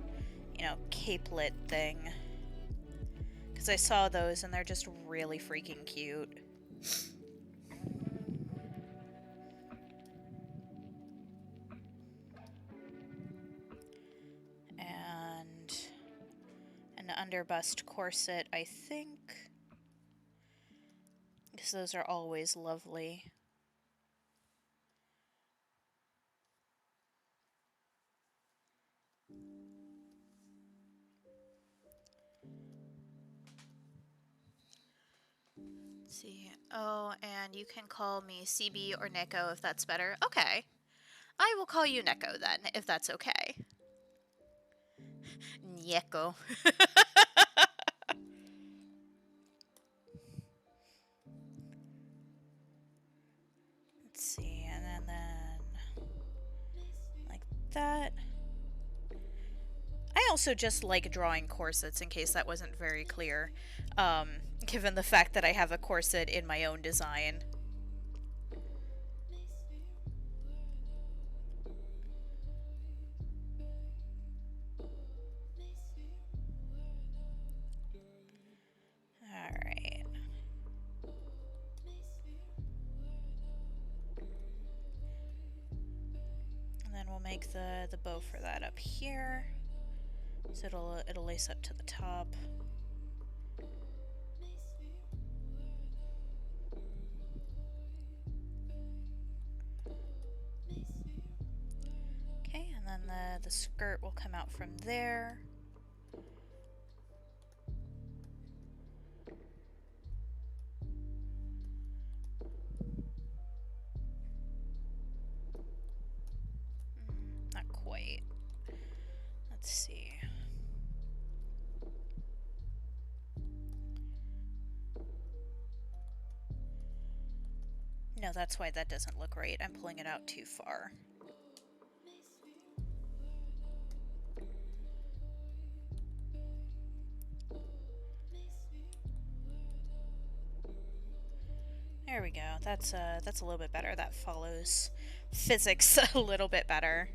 you know, capelet thing. Because I saw those and they're just really freaking cute. Underbust corset, I think, because those are always lovely. Let's see. Oh, and you can call me CB or Neko if that's better. Okay. I will call you Neko then, if that's okay. Neko. Let's see, and then like that. I also just like drawing corsets in case that wasn't very clear, given the fact that I have a corset in my own design. Alright. And then we'll make the bow for that up here. So it'll lace up to the top. Okay, and then the skirt will come out from there. Not quite. Let's see. No, that's why that doesn't look right. I'm pulling it out too far. There we go. That's a little bit better. That follows physics a little bit better.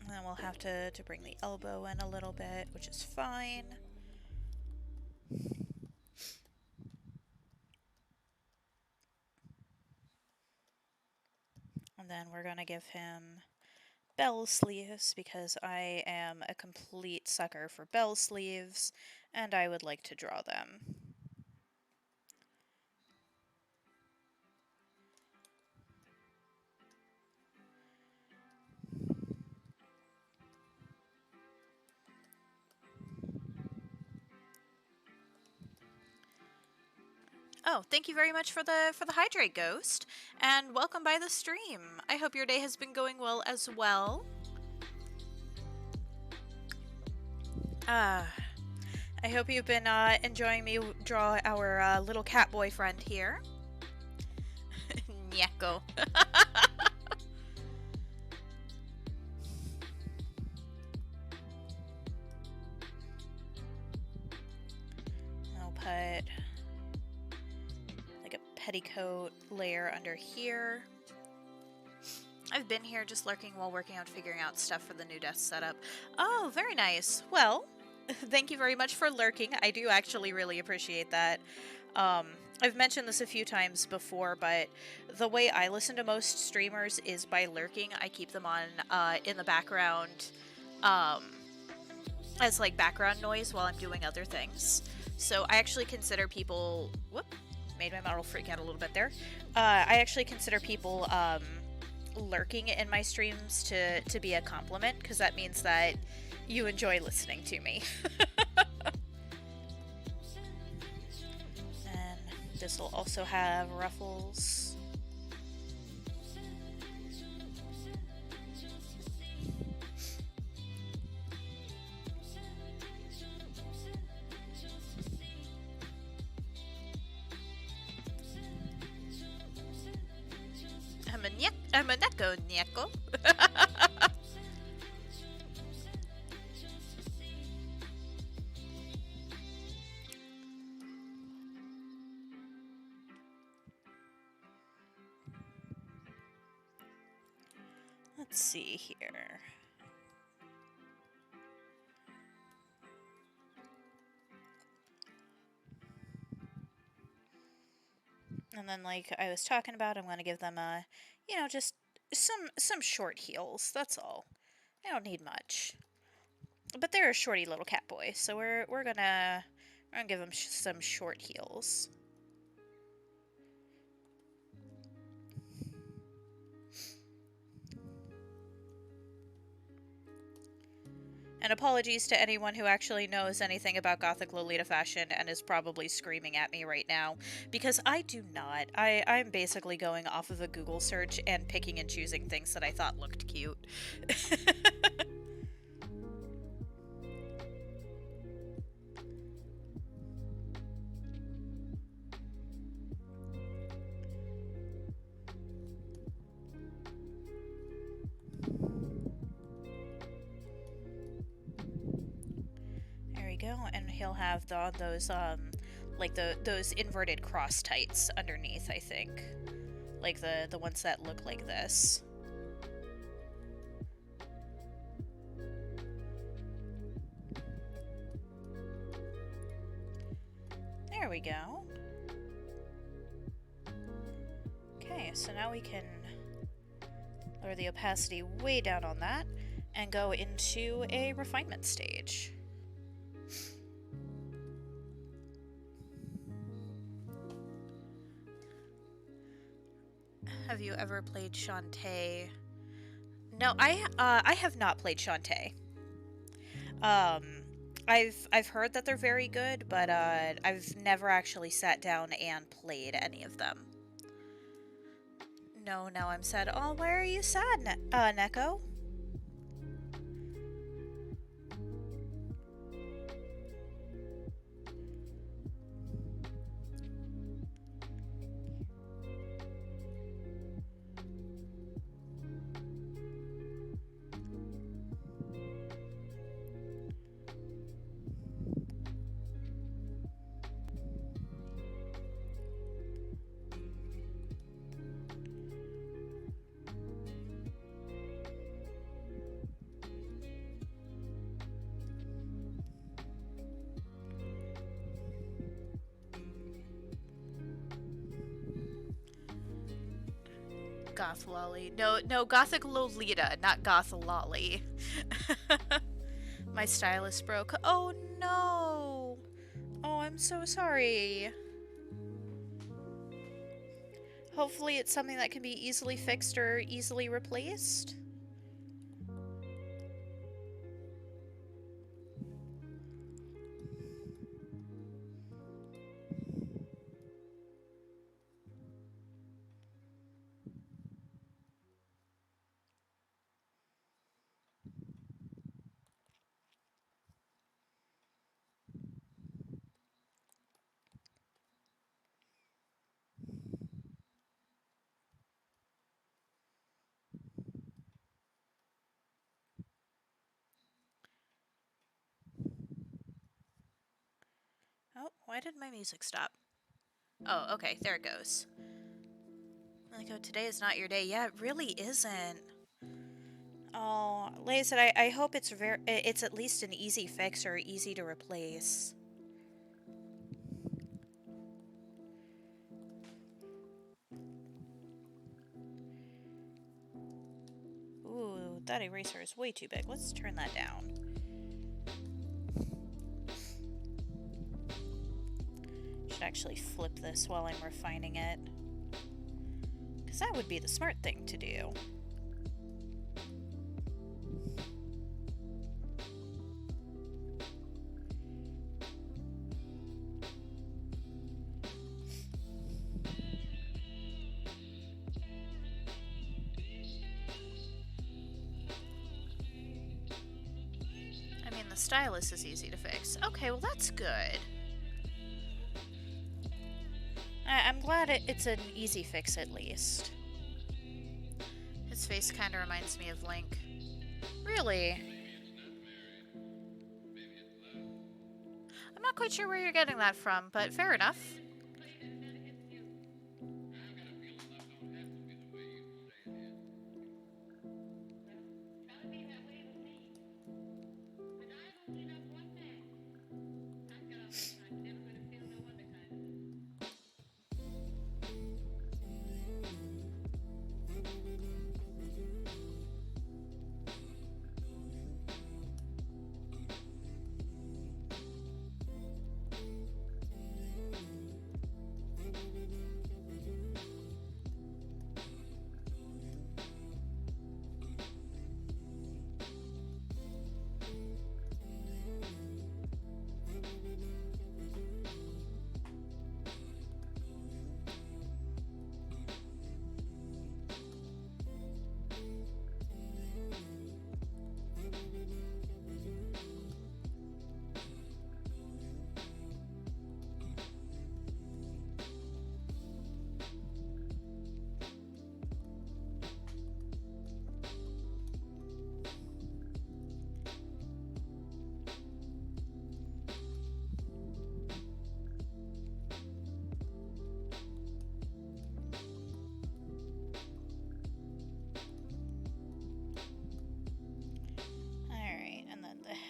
And then we'll have to bring the elbow in a little bit, which is fine. And then we're gonna give him bell sleeves because I am a complete sucker for bell sleeves and I would like to draw them. Oh, thank you very much for the hydrate, Ghost, and welcome by the stream. I hope your day has been going well as well. I hope you've been enjoying me draw our little cat boyfriend here. Nyeko. petticoat layer under here. I've been here just lurking while working on figuring out stuff for the new desk setup. Oh, very nice. Well, thank you very much for lurking. I do actually really appreciate that. I've mentioned this a few times before, but the way I listen to most streamers is by lurking. I keep them on in the background as like background noise while I'm doing other things. So I actually consider people... Whoop! Made my model freak out a little bit there. I actually consider people lurking in my streams to be a compliment, because that means that you enjoy listening to me. And this will also have ruffles. I'm a neko neko. Let's see here. And then, like I was talking about, I'm going to give them a, you know, just some short heels. That's all. I don't need much. But they're a shorty little cat boy, so we're gonna give them some short heels. And apologies to anyone who actually knows anything about Gothic Lolita fashion and is probably screaming at me right now, because I do not. I'm basically going off of a Google search and picking and choosing things that I thought looked cute. And he'll have those like those inverted cross tights underneath, I think, like the ones that look like this. There we go. Okay, so now we can lower the opacity way down on that and go into a refinement stage. Have you ever played Shantae? No, I have not played Shantae. I've heard that they're very good, but I've never actually sat down and played any of them. No, now I'm sad. Oh, why are you sad, Neko? Goth Lolly. No, Gothic Lolita, not Goth Lolly. My stylus broke. Oh no! Oh, I'm so sorry. Hopefully it's something that can be easily fixed or easily replaced. Oh, why did my music stop? Oh, okay, there it goes. Like, oh, today is not your day. Yeah, it really isn't. Oh, like I said, I hope it's at least an easy fix or easy to replace. Ooh, that eraser is way too big. Let's turn that down. Should actually flip this while I'm refining it. Because that would be the smart thing to do. I mean, the stylus is easy to fix. Okay, well that's good. I'm glad it's an easy fix at least. His face kind of reminds me of Link. Really? I'm not quite sure where you're getting that from, but fair enough.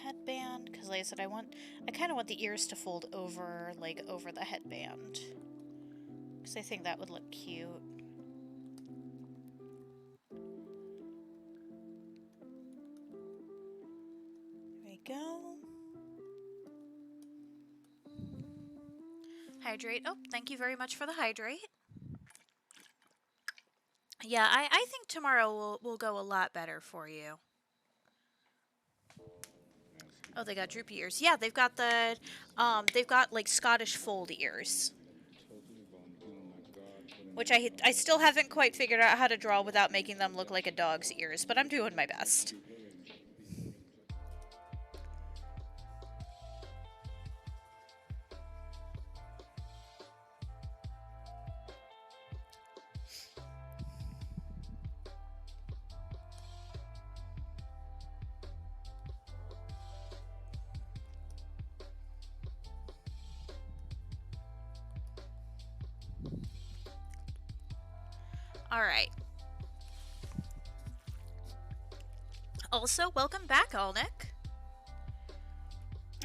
Headband, because like I said, I kind of want the ears to fold over, like, over the headband. Because I think that would look cute. There we go. Hydrate. Oh, thank you very much for the hydrate. Yeah, I think tomorrow will go a lot better for you. Oh, they got droopy ears. Yeah, they've got like Scottish fold ears. Which I still haven't quite figured out how to draw without making them look like a dog's ears, but I'm doing my best. Alright. Also, welcome back, Alnick.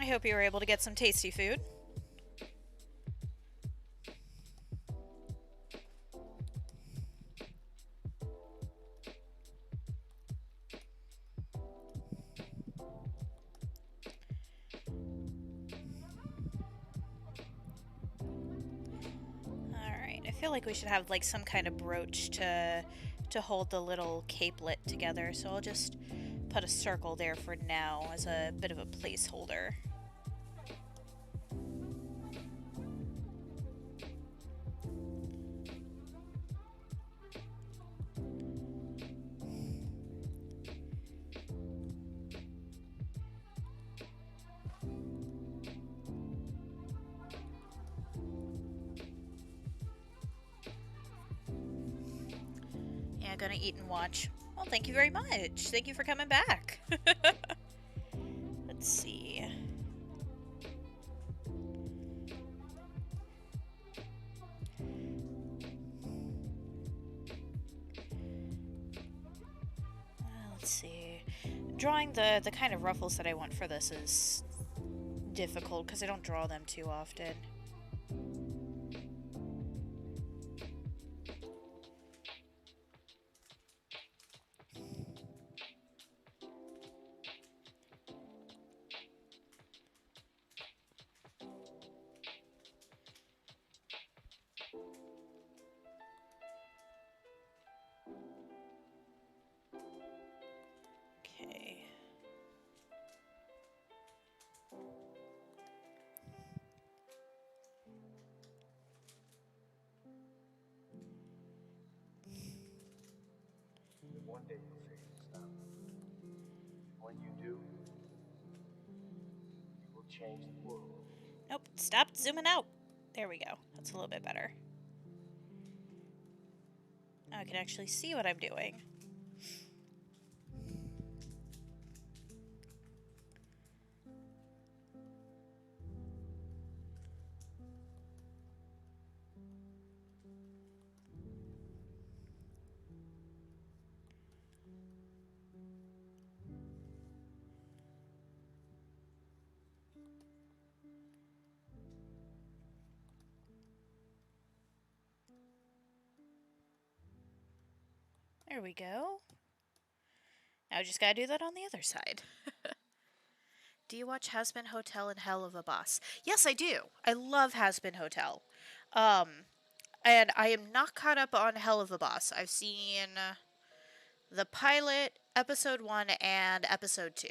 I hope you were able to get some tasty food. I feel like we should have like some kind of brooch to hold the little capelet together, so I'll just put a circle there for now as a bit of a placeholder. Gonna eat and watch. Well, thank you very much. Thank you for coming back. Let's see. Let's see. Drawing the kind of ruffles that I want for this is difficult because I don't draw them too often. Okay. One day you'll figure this out. When you do, you will change the world. Nope, stop zooming out. There we go. That's a little bit better. Now I can actually see what I'm doing. There we go. Now I just gotta do that on the other side. Do you watch Hazbin Hotel and Hell of a Boss? Yes, I do. I love Hazbin Hotel. And I am not caught up on Hell of a Boss. I've seen the pilot, episode 1, and episode 2.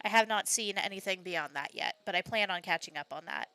I have not seen anything beyond that yet, but I plan on catching up on that.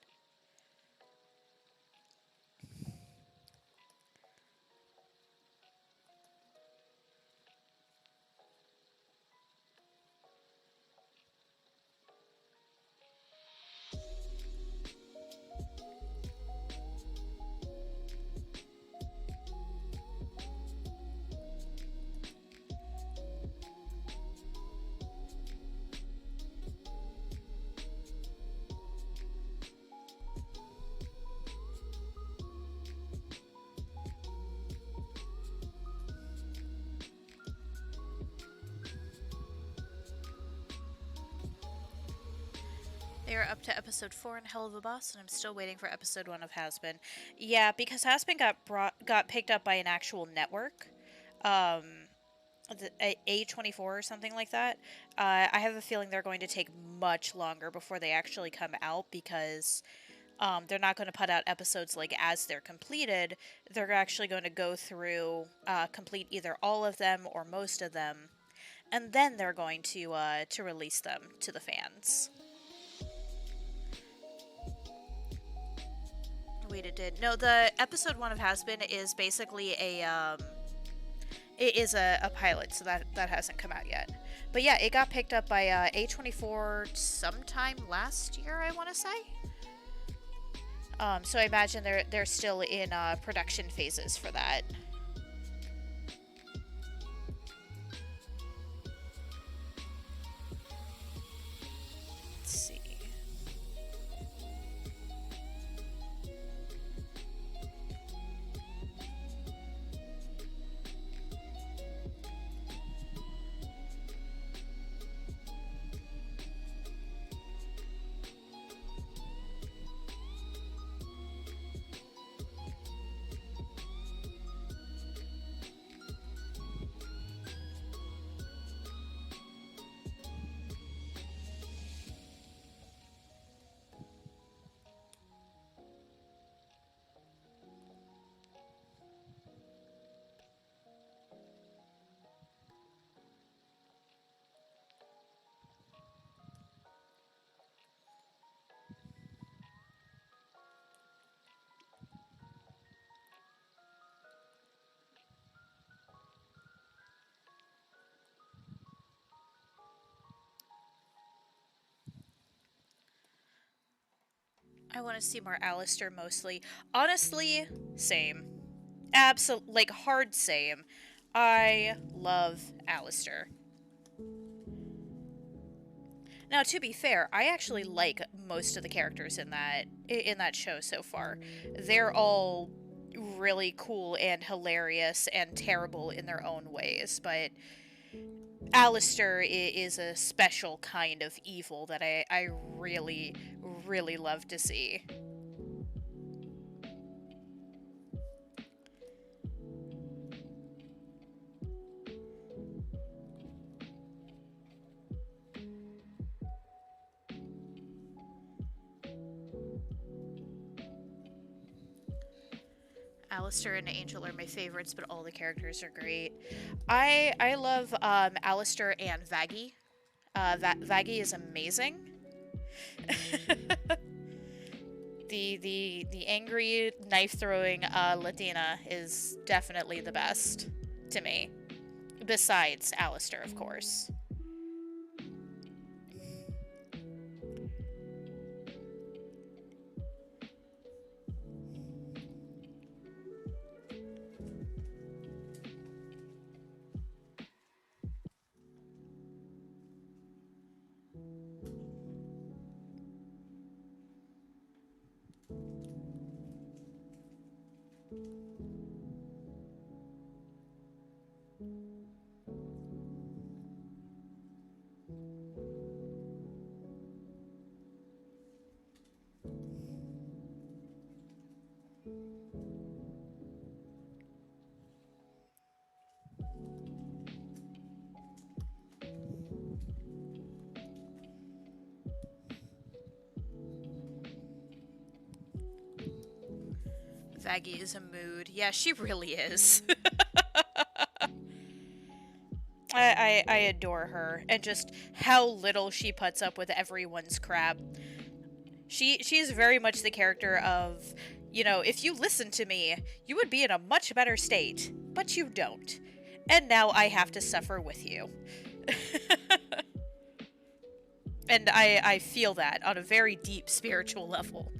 They are up to episode 4 in Hell of a Boss, and I'm still waiting for episode 1 of Hazbin. Yeah, because Hazbin got picked up by an actual network, A24 or something like that. I have a feeling they're going to take much longer before they actually come out because they're not going to put out episodes like as they're completed. They're actually going to go through, complete either all of them or most of them, and then they're going to release them to the fans. Wait, it did. No, the episode 1 of Hazbin is basically it is a pilot, so that hasn't come out yet. But yeah, it got picked up by A24 sometime last year, I want to say. So I imagine they're still in production phases for that. Let's see. I want to see more Alistair mostly. Honestly, same. Absolute, like, hard same. I love Alistair. Now, to be fair, I actually like most of the characters in that show so far. They're all really cool and hilarious and terrible in their own ways, but Alistair is a special kind of evil that I really, really love to see. Alistair and Angel are my favorites, but all the characters are great. I love Alistair and Vaggie. Vaggie is amazing. The angry knife throwing Latina is definitely the best to me. Besides Alistair, of course. Vaggie is a mood. Yeah, she really is. I adore her, and just how little she puts up with everyone's crap. She's very much the character of, you know, if you listened to me, you would be in a much better state, but you don't. And now I have to suffer with you. And I feel that on a very deep spiritual level.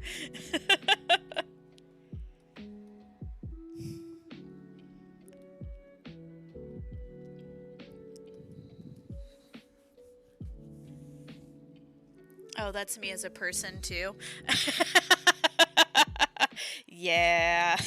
Oh, that's me as a person, too. Yeah.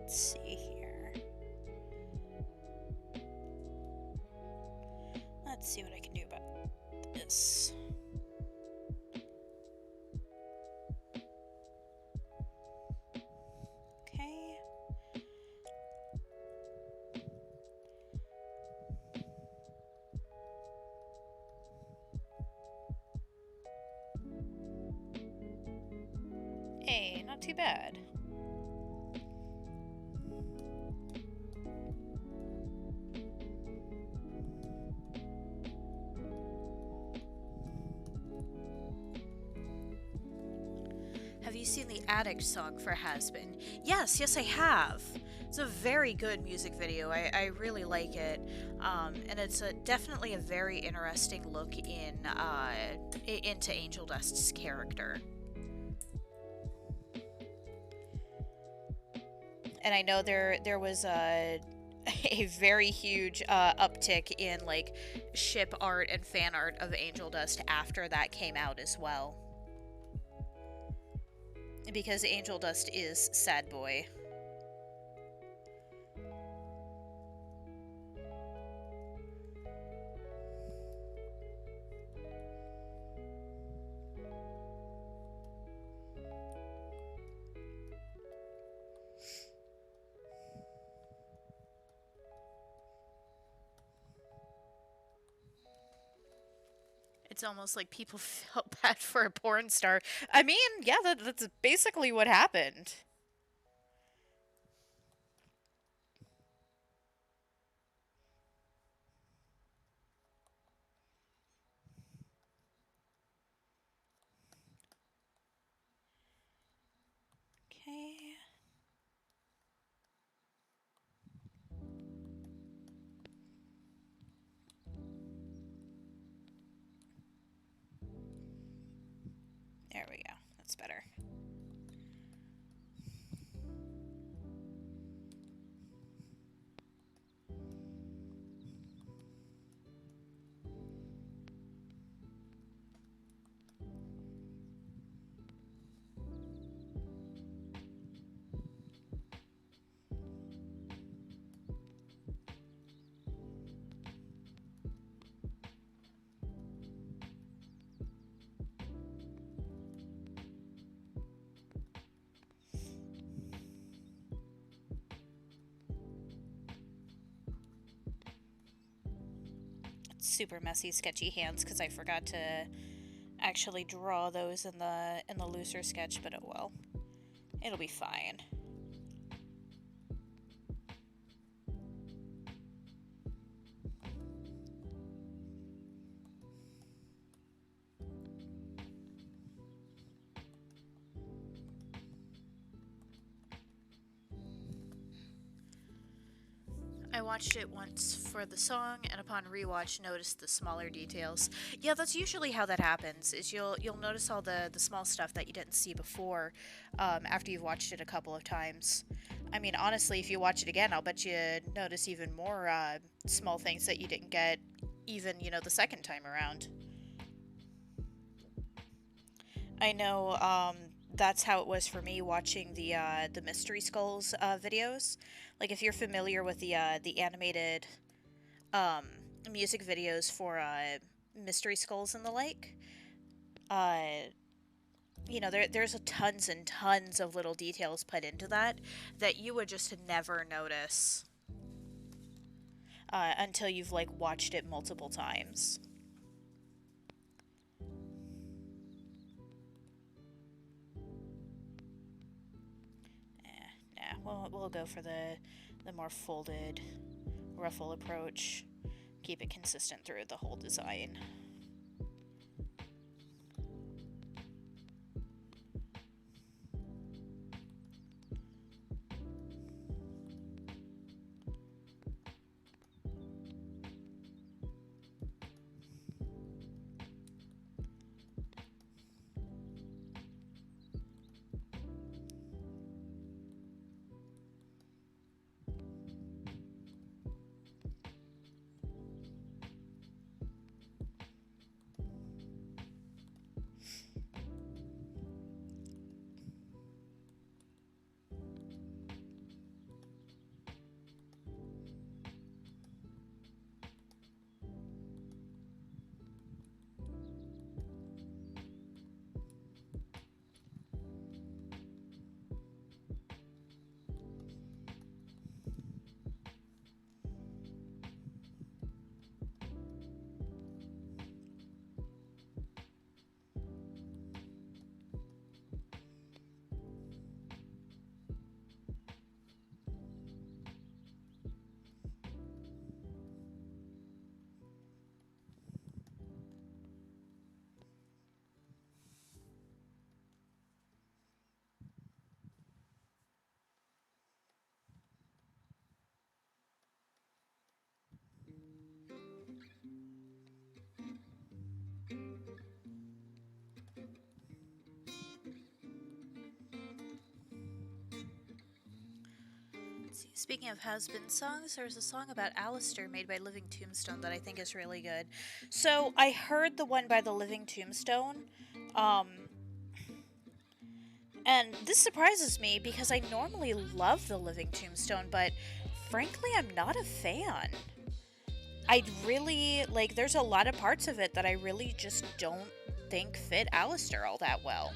Let's see here. Let's see what I can do about this. Okay. Hey, not too bad. Have you seen the Addict song for Has Been? Yes, I have. It's a very good music video. I really like it, and it's definitely a very interesting look into Angel Dust's character. And I know there was a very huge uptick in like ship art and fan art of Angel Dust after that came out as well, because Angel Dust is sad boy. It's almost like people felt bad for a porn star. I mean, yeah, that's basically what happened. Okay. There we go. That's better. Super messy, sketchy hands because I forgot to actually draw those in the looser sketch, but oh well. It'll be fine. I watched it once for the song, and upon rewatch, noticed the smaller details. Yeah, that's usually how that happens. Is you'll notice all the small stuff that you didn't see before, after you've watched it a couple of times. I mean, honestly, if you watch it again, I'll bet you notice even more small things that you didn't get, even the second time around. I know that's how it was for me watching the Mystery Skulls videos. Like if you're familiar with the animated um, music videos for Mystery Skulls and the like, uh, there's tons and tons of little details put into that you would just never notice until you've like watched it multiple times. We'll go for the more folded, ruffle approach. Keep it consistent through the whole design. Let's see. Speaking of has-been songs, there's a song about Alistair made by Living Tombstone that I think is really good. So I heard the one by the Living Tombstone, um, and this surprises me because I normally love the Living Tombstone, but frankly, I'm not a fan. I really, like, there's a lot of parts of it that I really just don't think fit Alistair all that well.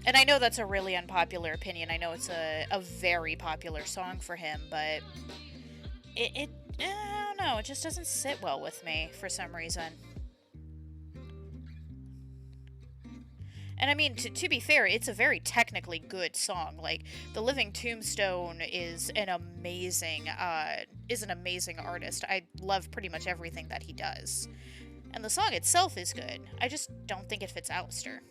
And I know that's a really unpopular opinion. I know it's a very popular song for him, but I don't know, it just doesn't sit well with me for some reason. And I mean, to be fair, it's a very technically good song. Like, The Living Tombstone is an amazing artist. I love pretty much everything that he does. And the song itself is good. I just don't think it fits Alistair.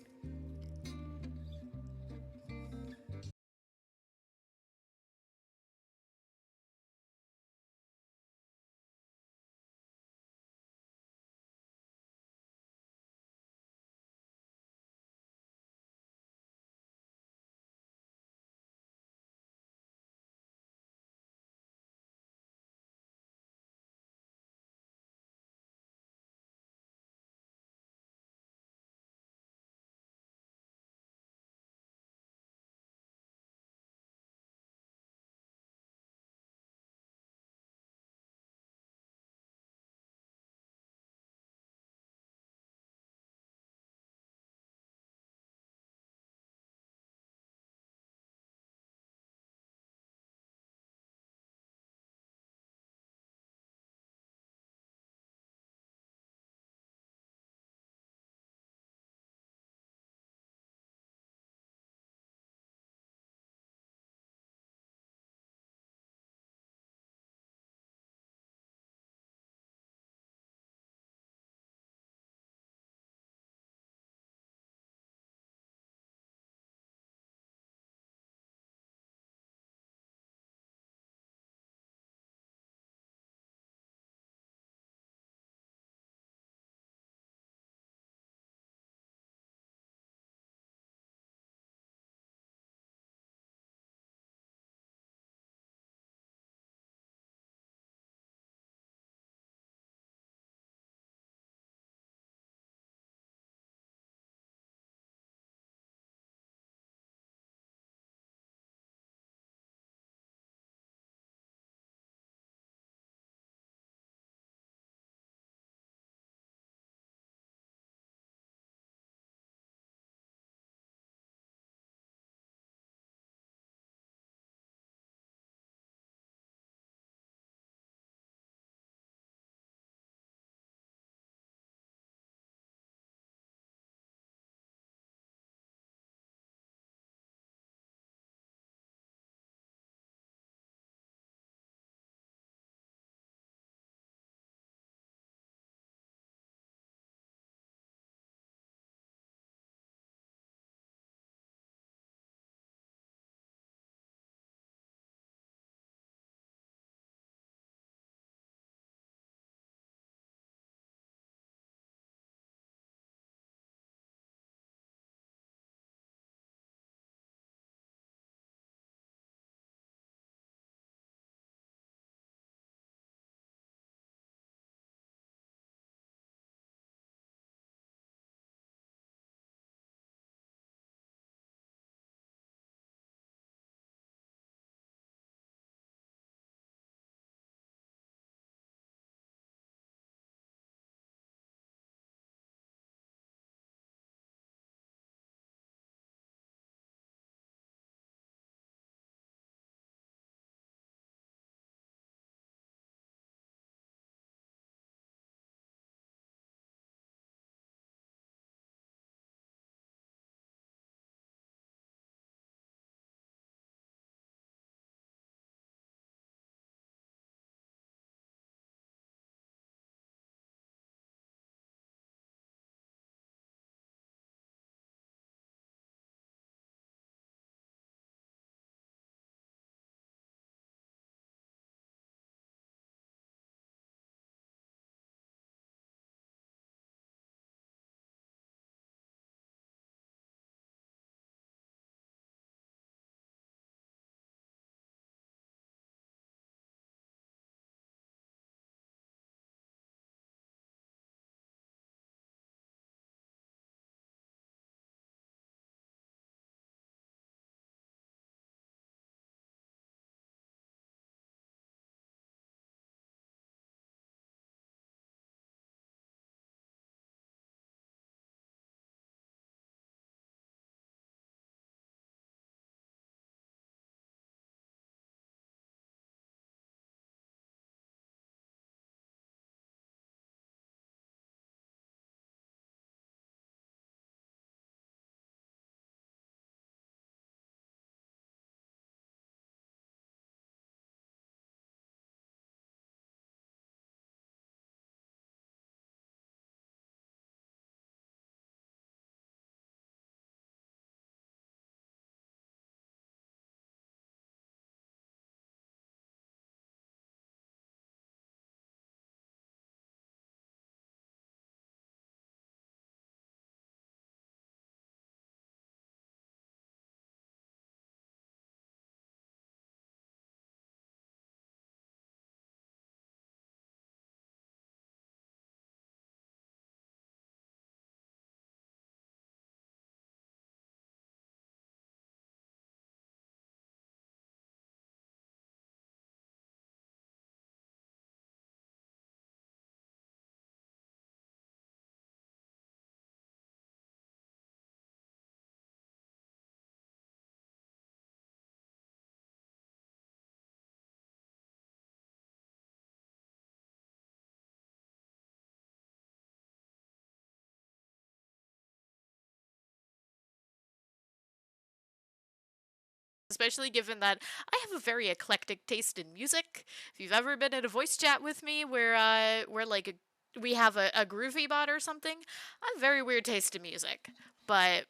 especially given that I have a very eclectic taste in music. If you've ever been in a voice chat with me where like we have a groovy bot or something, I have very weird taste in music. But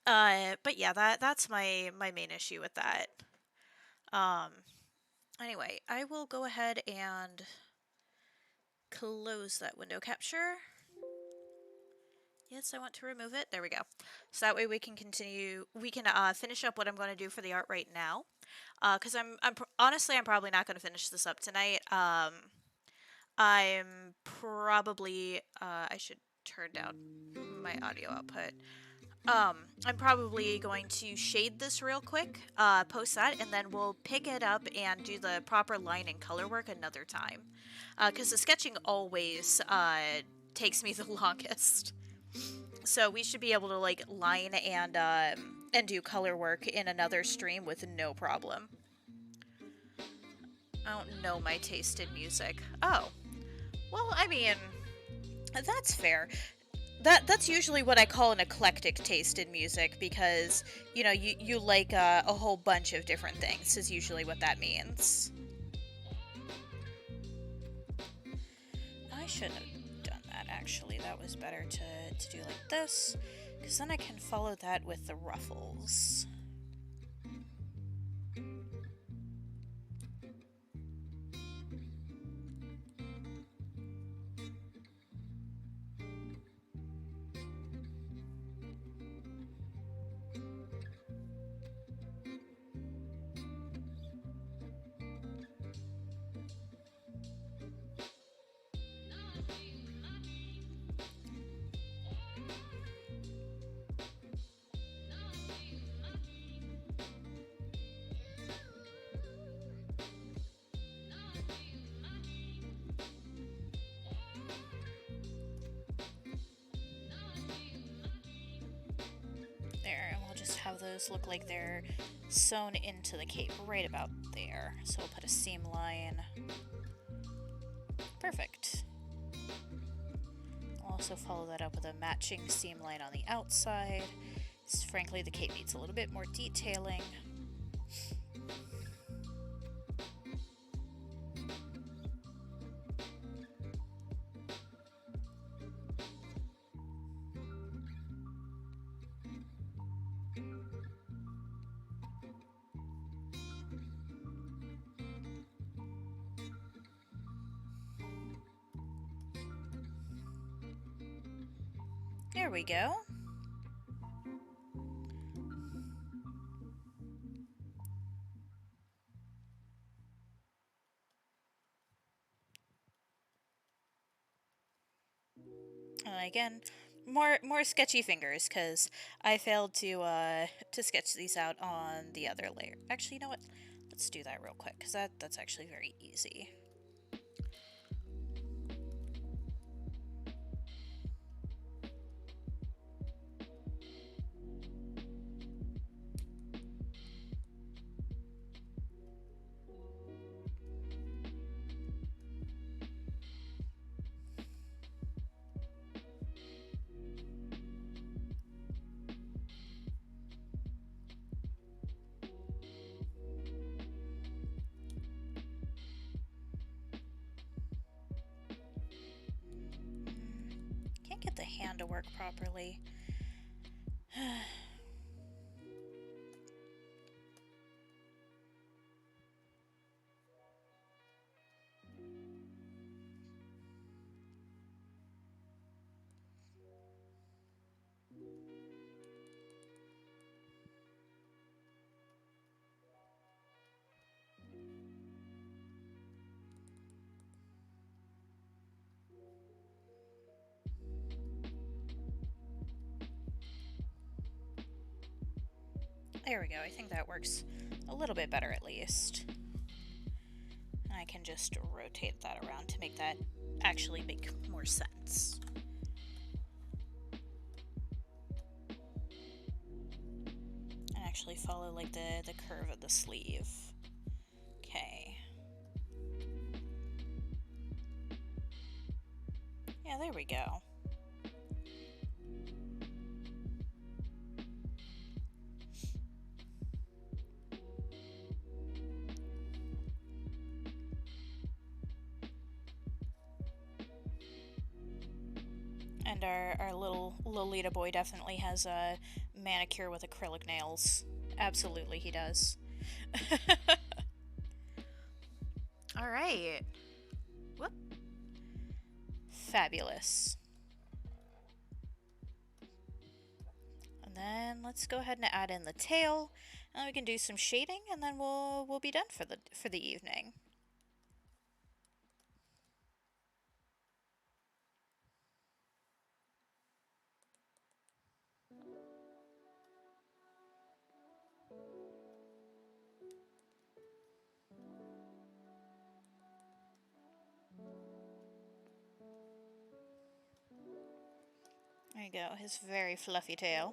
yeah, that's my main issue with that. Um, anyway, I will go ahead and close that window capture. Yes, I want to remove it. There we go. So that way we can continue. We can finish up what I'm going to do for the art right now. Because honestly, I'm probably not going to finish this up tonight. I'm probably I should turn down my audio output. I'm probably going to shade this real quick, post that, and then we'll pick it up and do the proper line and color work another time. Because the sketching always takes me the longest. So we should be able to like line and do color work in another stream with no problem. I don't know my taste in music. Oh, well, I mean, that's fair. That's usually what I call an eclectic taste in music because you know you like a whole bunch of different things is usually what that means. I should have done that actually. That was better to do like this because then I can follow that with the ruffles. There, and we'll just have those look like they're sewn into the cape right about there. So we'll put a seam line. Perfect. I'll also follow that up with a matching seam line on the outside. Frankly, the cape needs a little bit more detailing. There we go. And again, more sketchy fingers because I failed to sketch these out on the other layer. Actually, you know what? Let's do that real quick because that's actually very easy. Can't get the hand to work properly. There we go. I think that works a little bit better at least. I can just rotate that around to make that actually make more sense. And actually follow like the curve of the sleeve. Okay. Yeah, there we go. And our little Lolita boy definitely has a manicure with acrylic nails. Absolutely, he does. All right. Whoop. Fabulous. And then let's go ahead and add in the tail, and we can do some shading, and then we'll be done for the evening. There you go, his very fluffy tail.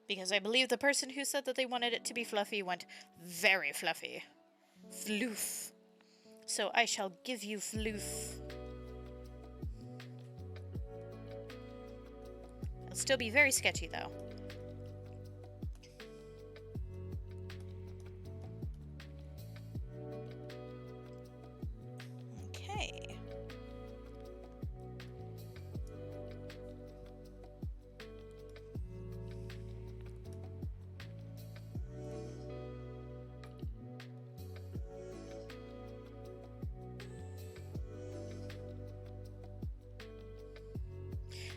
Because I believe the person who said that they wanted it to be fluffy went very fluffy. Floof. So I shall give you floof. It'll still be very sketchy though. Okay.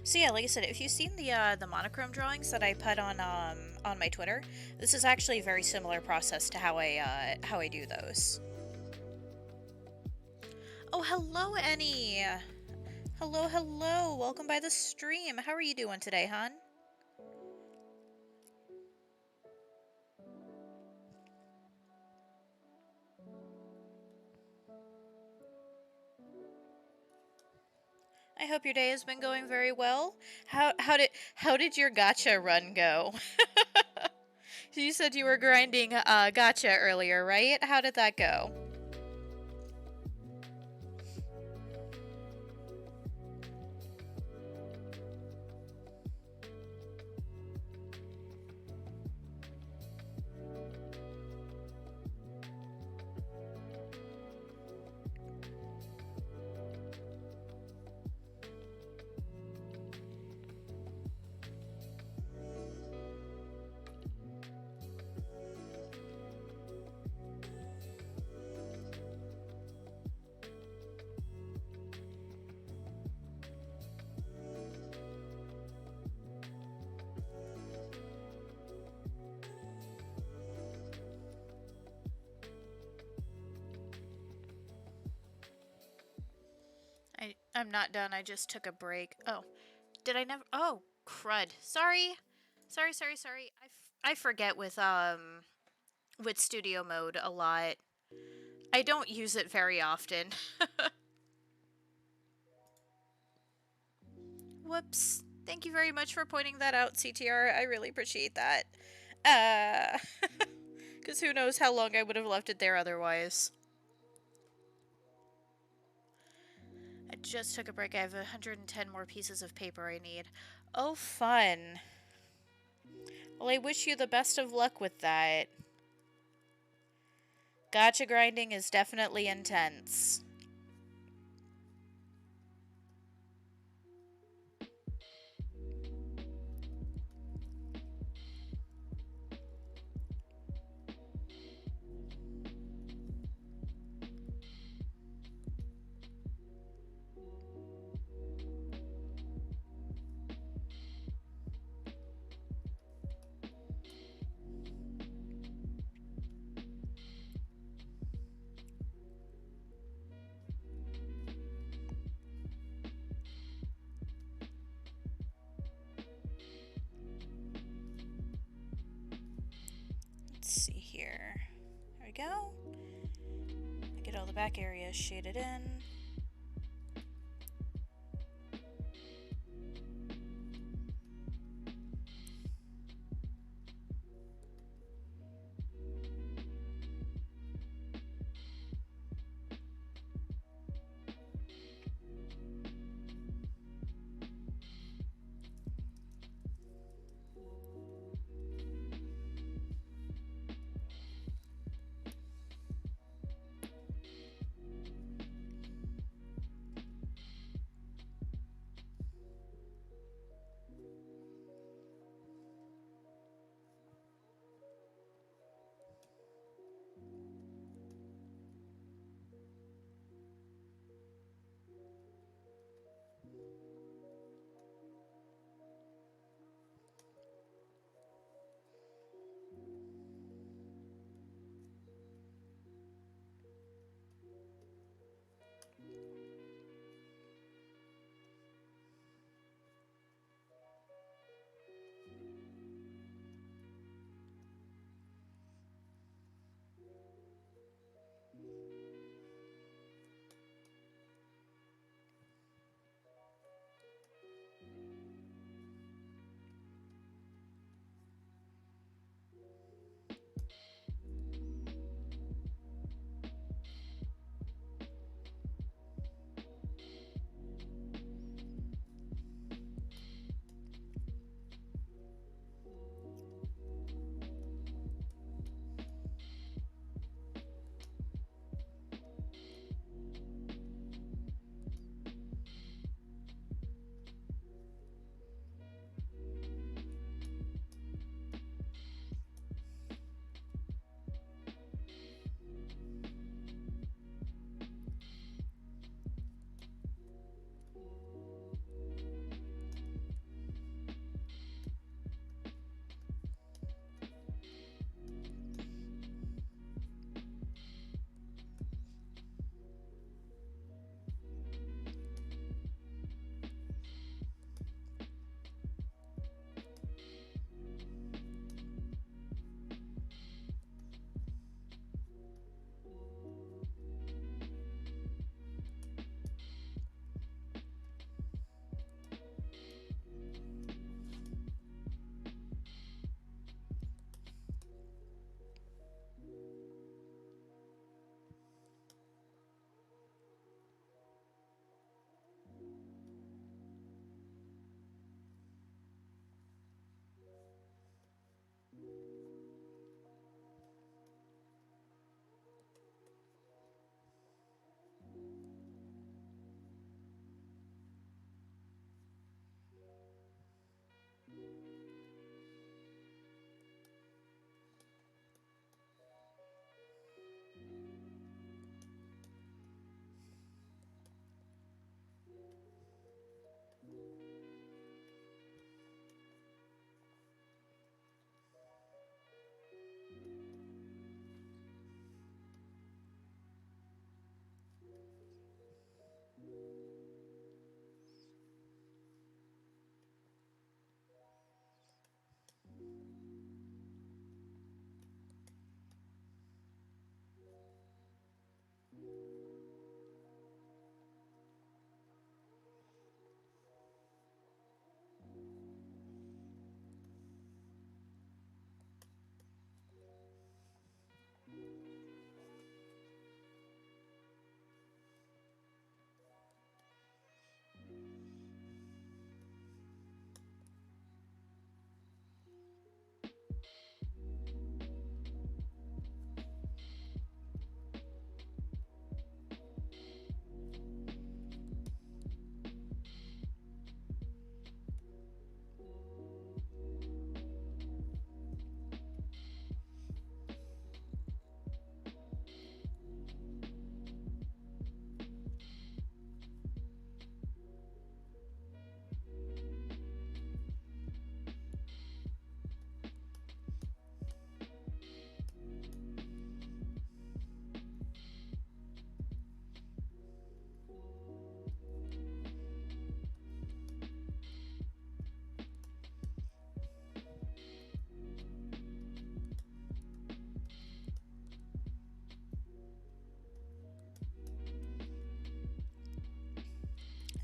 So yeah, like I said, if you've seen the monochrome drawings that I put on my Twitter, this is actually a very similar process to how I do those. Oh, hello, Annie. Hello, hello. Welcome by the stream. How are you doing today, hon? I hope your day has been going very well. How did your gacha run go? You said you were grinding gacha earlier, right? How did that go? I'm not done. I just took a break. Oh, did I never? Oh, crud. Sorry. Sorry. I forget with studio mode a lot. I don't use it very often. Whoops. Thank you very much for pointing that out, CTR. I really appreciate that. Because who knows how long I would have left it there otherwise. I just took a break. I have 110 more pieces of paper I need. Oh, fun. Well, I wish you the best of luck with that. Gacha grinding is definitely intense. Let's see here. There we go. Get all the back areas shaded in.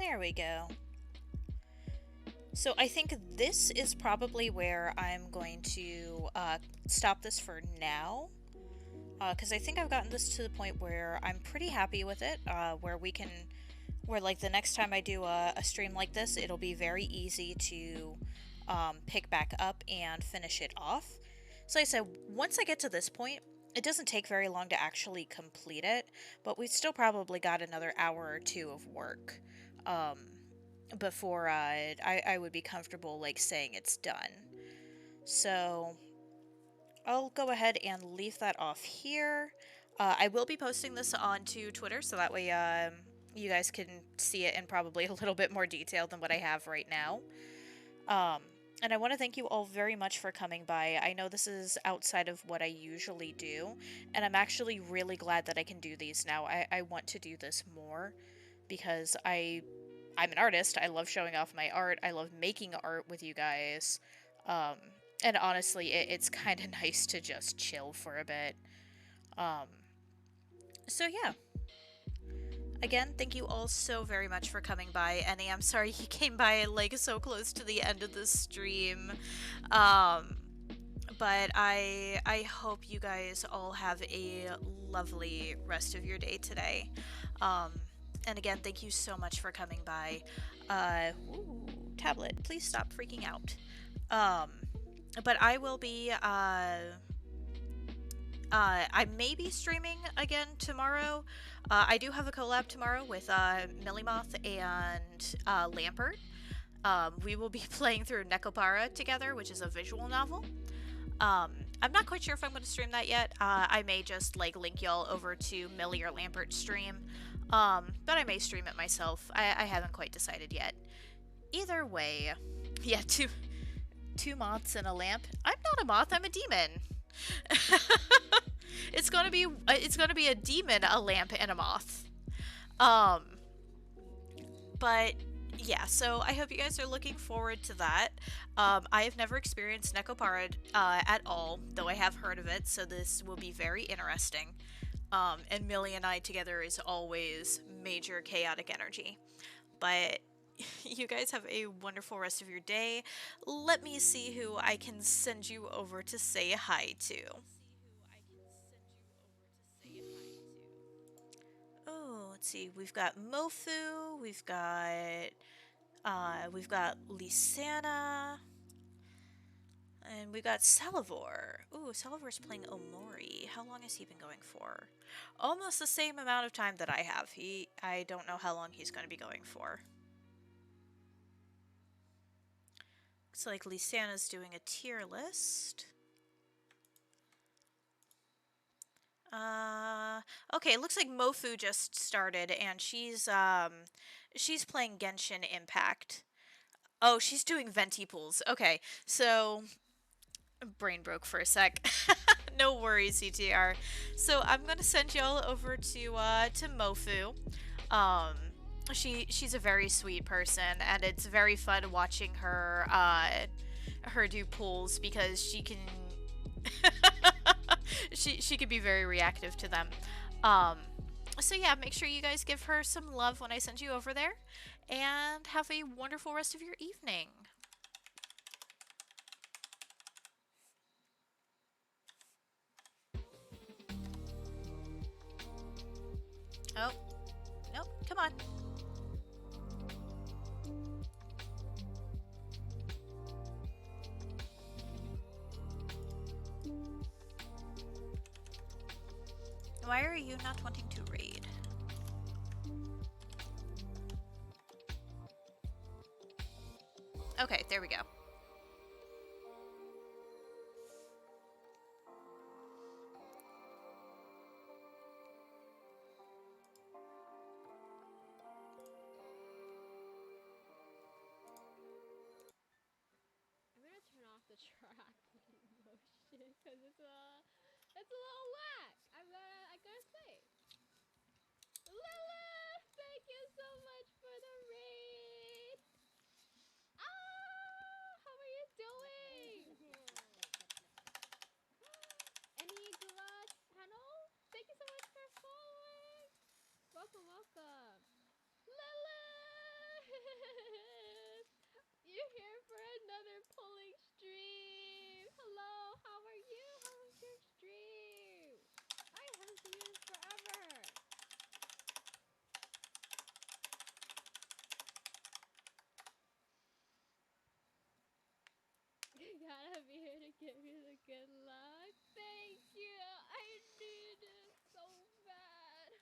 There we go. So I think this is probably where I'm going to stop this for now. Because I think I've gotten this to the point where I'm pretty happy with it, where like the next time I do a stream like this, it'll be very easy to pick back up and finish it off. So like I said, once I get to this point, it doesn't take very long to actually complete it, but we've still probably got another hour or two of work before I would be comfortable like saying it's done. So I'll go ahead and leave that off here. I will be posting this onto Twitter, so that way you guys can see it in probably a little bit more detail than what I have right now. And I want to thank you all very much for coming by. I know this is outside of what I usually do, and I'm actually really glad that I can do these now. I want to do this more because I'm an artist. I love showing off my art. I love making art with you guys. And honestly, it's kind of nice to just chill for a bit. So yeah. Again, thank you all so very much for coming by. Annie, I'm sorry you came by like so close to the end of the stream. But I hope you guys all have a lovely rest of your day today. And again, thank you so much for coming by. Ooh, tablet, please stop freaking out. But I will be, I may be streaming again tomorrow. I do have a collab tomorrow with Millimoth and Lampert. We will be playing through Nekopara together, which is a visual novel. I'm not quite sure if I'm going to stream that yet. I may just like link y'all over to Millie or Lampert's stream. But I may stream it myself. I haven't quite decided yet. Either way, yeah, two moths and a lamp. I'm not a moth, I'm a demon. It's gonna be a demon, a lamp, and a moth. But yeah, so I hope you guys are looking forward to that. I have never experienced Nekopara at all, though I have heard of it, so this will be very interesting. And Millie and I together is always major chaotic energy. But you guys have a wonderful rest of your day. Let me see who I can send you over to say hi to. Oh, let's see. We've got Mofu. We've got Lysana. And we've got Salivor. Ooh, Salivor's playing Omori. How long has he been going for? Almost the same amount of time that I have. I don't know how long he's going to be going for. Looks like Lysana's doing a tier list. Okay, it looks like Mofu just started, and she's playing Genshin Impact. Oh, she's doing Venti pools. Okay, so brain broke for a sec. No worries, CTR. So I'm gonna send y'all over to Mofu. She's a very sweet person, and it's very fun watching her do pools because she can she can be very reactive to them. So yeah, make sure you guys give her some love when I send you over there, and have a wonderful rest of your evening. Oh, nope, come on. Why are you not wanting to raid? Okay, there we go. I'm gonna turn off the track motion because it's a little whack. I gotta say. Lilith, thank you so much for the raid. How are you doing? Enigma channel, thank you so much for following. Welcome, welcome. Lilith! here for another pulling stream. Hello, how are you? How was your stream? I haven't seen you in forever. You gotta be here to give you the good luck. Thank you. I need it so bad.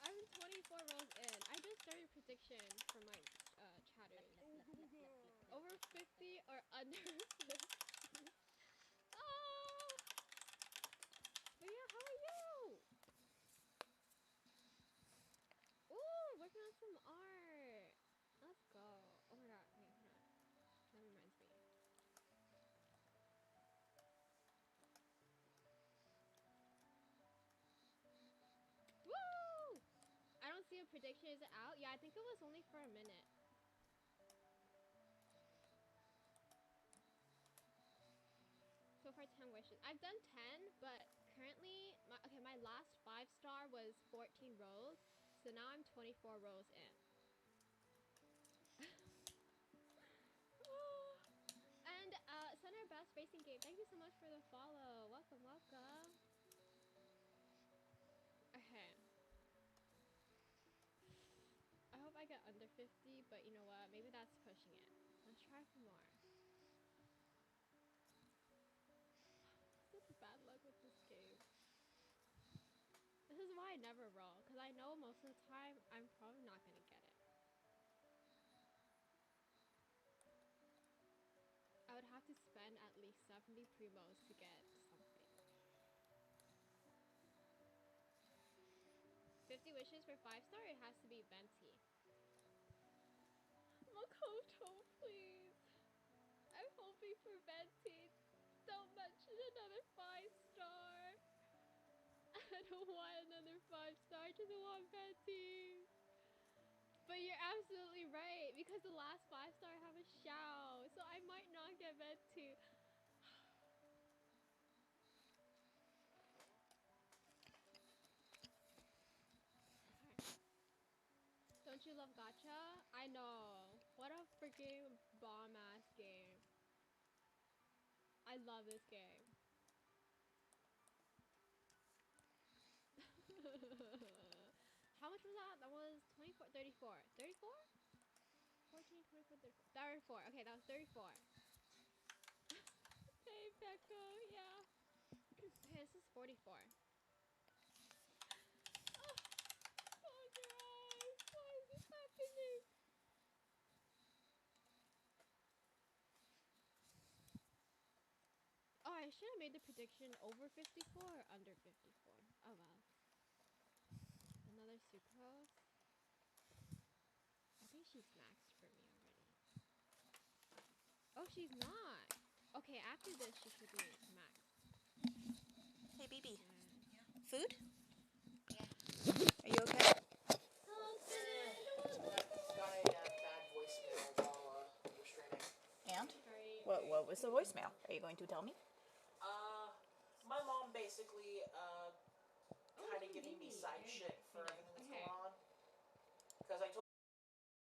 I'm 24 rolls in. I just started prediction for my chatters. Over 50 or under 50. Oh! But yeah, how are you? Ooh, working on some art. Let's go. Oh my god, wait, hold on. That reminds me. Woo! I don't see a prediction. Is it out? Yeah, I think it was only for a minute. So far 10 wishes. I've done 10, but currently, my last 5-star was 14 rows. So now I'm 24 rows in. And Center Best Racing Game, thank you so much for the follow. Welcome, welcome. Okay. I hope I get under 50, but you know what? Maybe that's pushing it. Let's try for more. Such bad luck with this game. This is why I never roll, because I know most of the time I'm probably not going to get it. I would have to spend at least 70 primos to get something. 50 wishes for 5-star, it has to be Venti. Makoto, please. I'm hoping for Venti. Don't mention another 5-star. I don't want another 5-star, I just want Venti. But you're absolutely right, because the last 5-star I have a Xiao, so I might not get Venti. Don't you love gacha? I know. What a freaking bomb-ass game. I love this game. How much was that? That was 24, 34. 34? 14, 24, 34. 34. Okay, that was 34. Hey, Pekko, yeah. Okay, this is 44. Oh, close your eyes. Why is this happening? Oh, I should have made the prediction over 54 or under 54. Oh, well. Another sucrose. I think she's maxed for me already. Oh, she's not. Okay, after this, she should be maxed. Hey, BB. Yeah. Food? Are you okay? Got a bad voicemail while you were streaming. And? Very, What was the voicemail? Are you going to tell me? My mom basically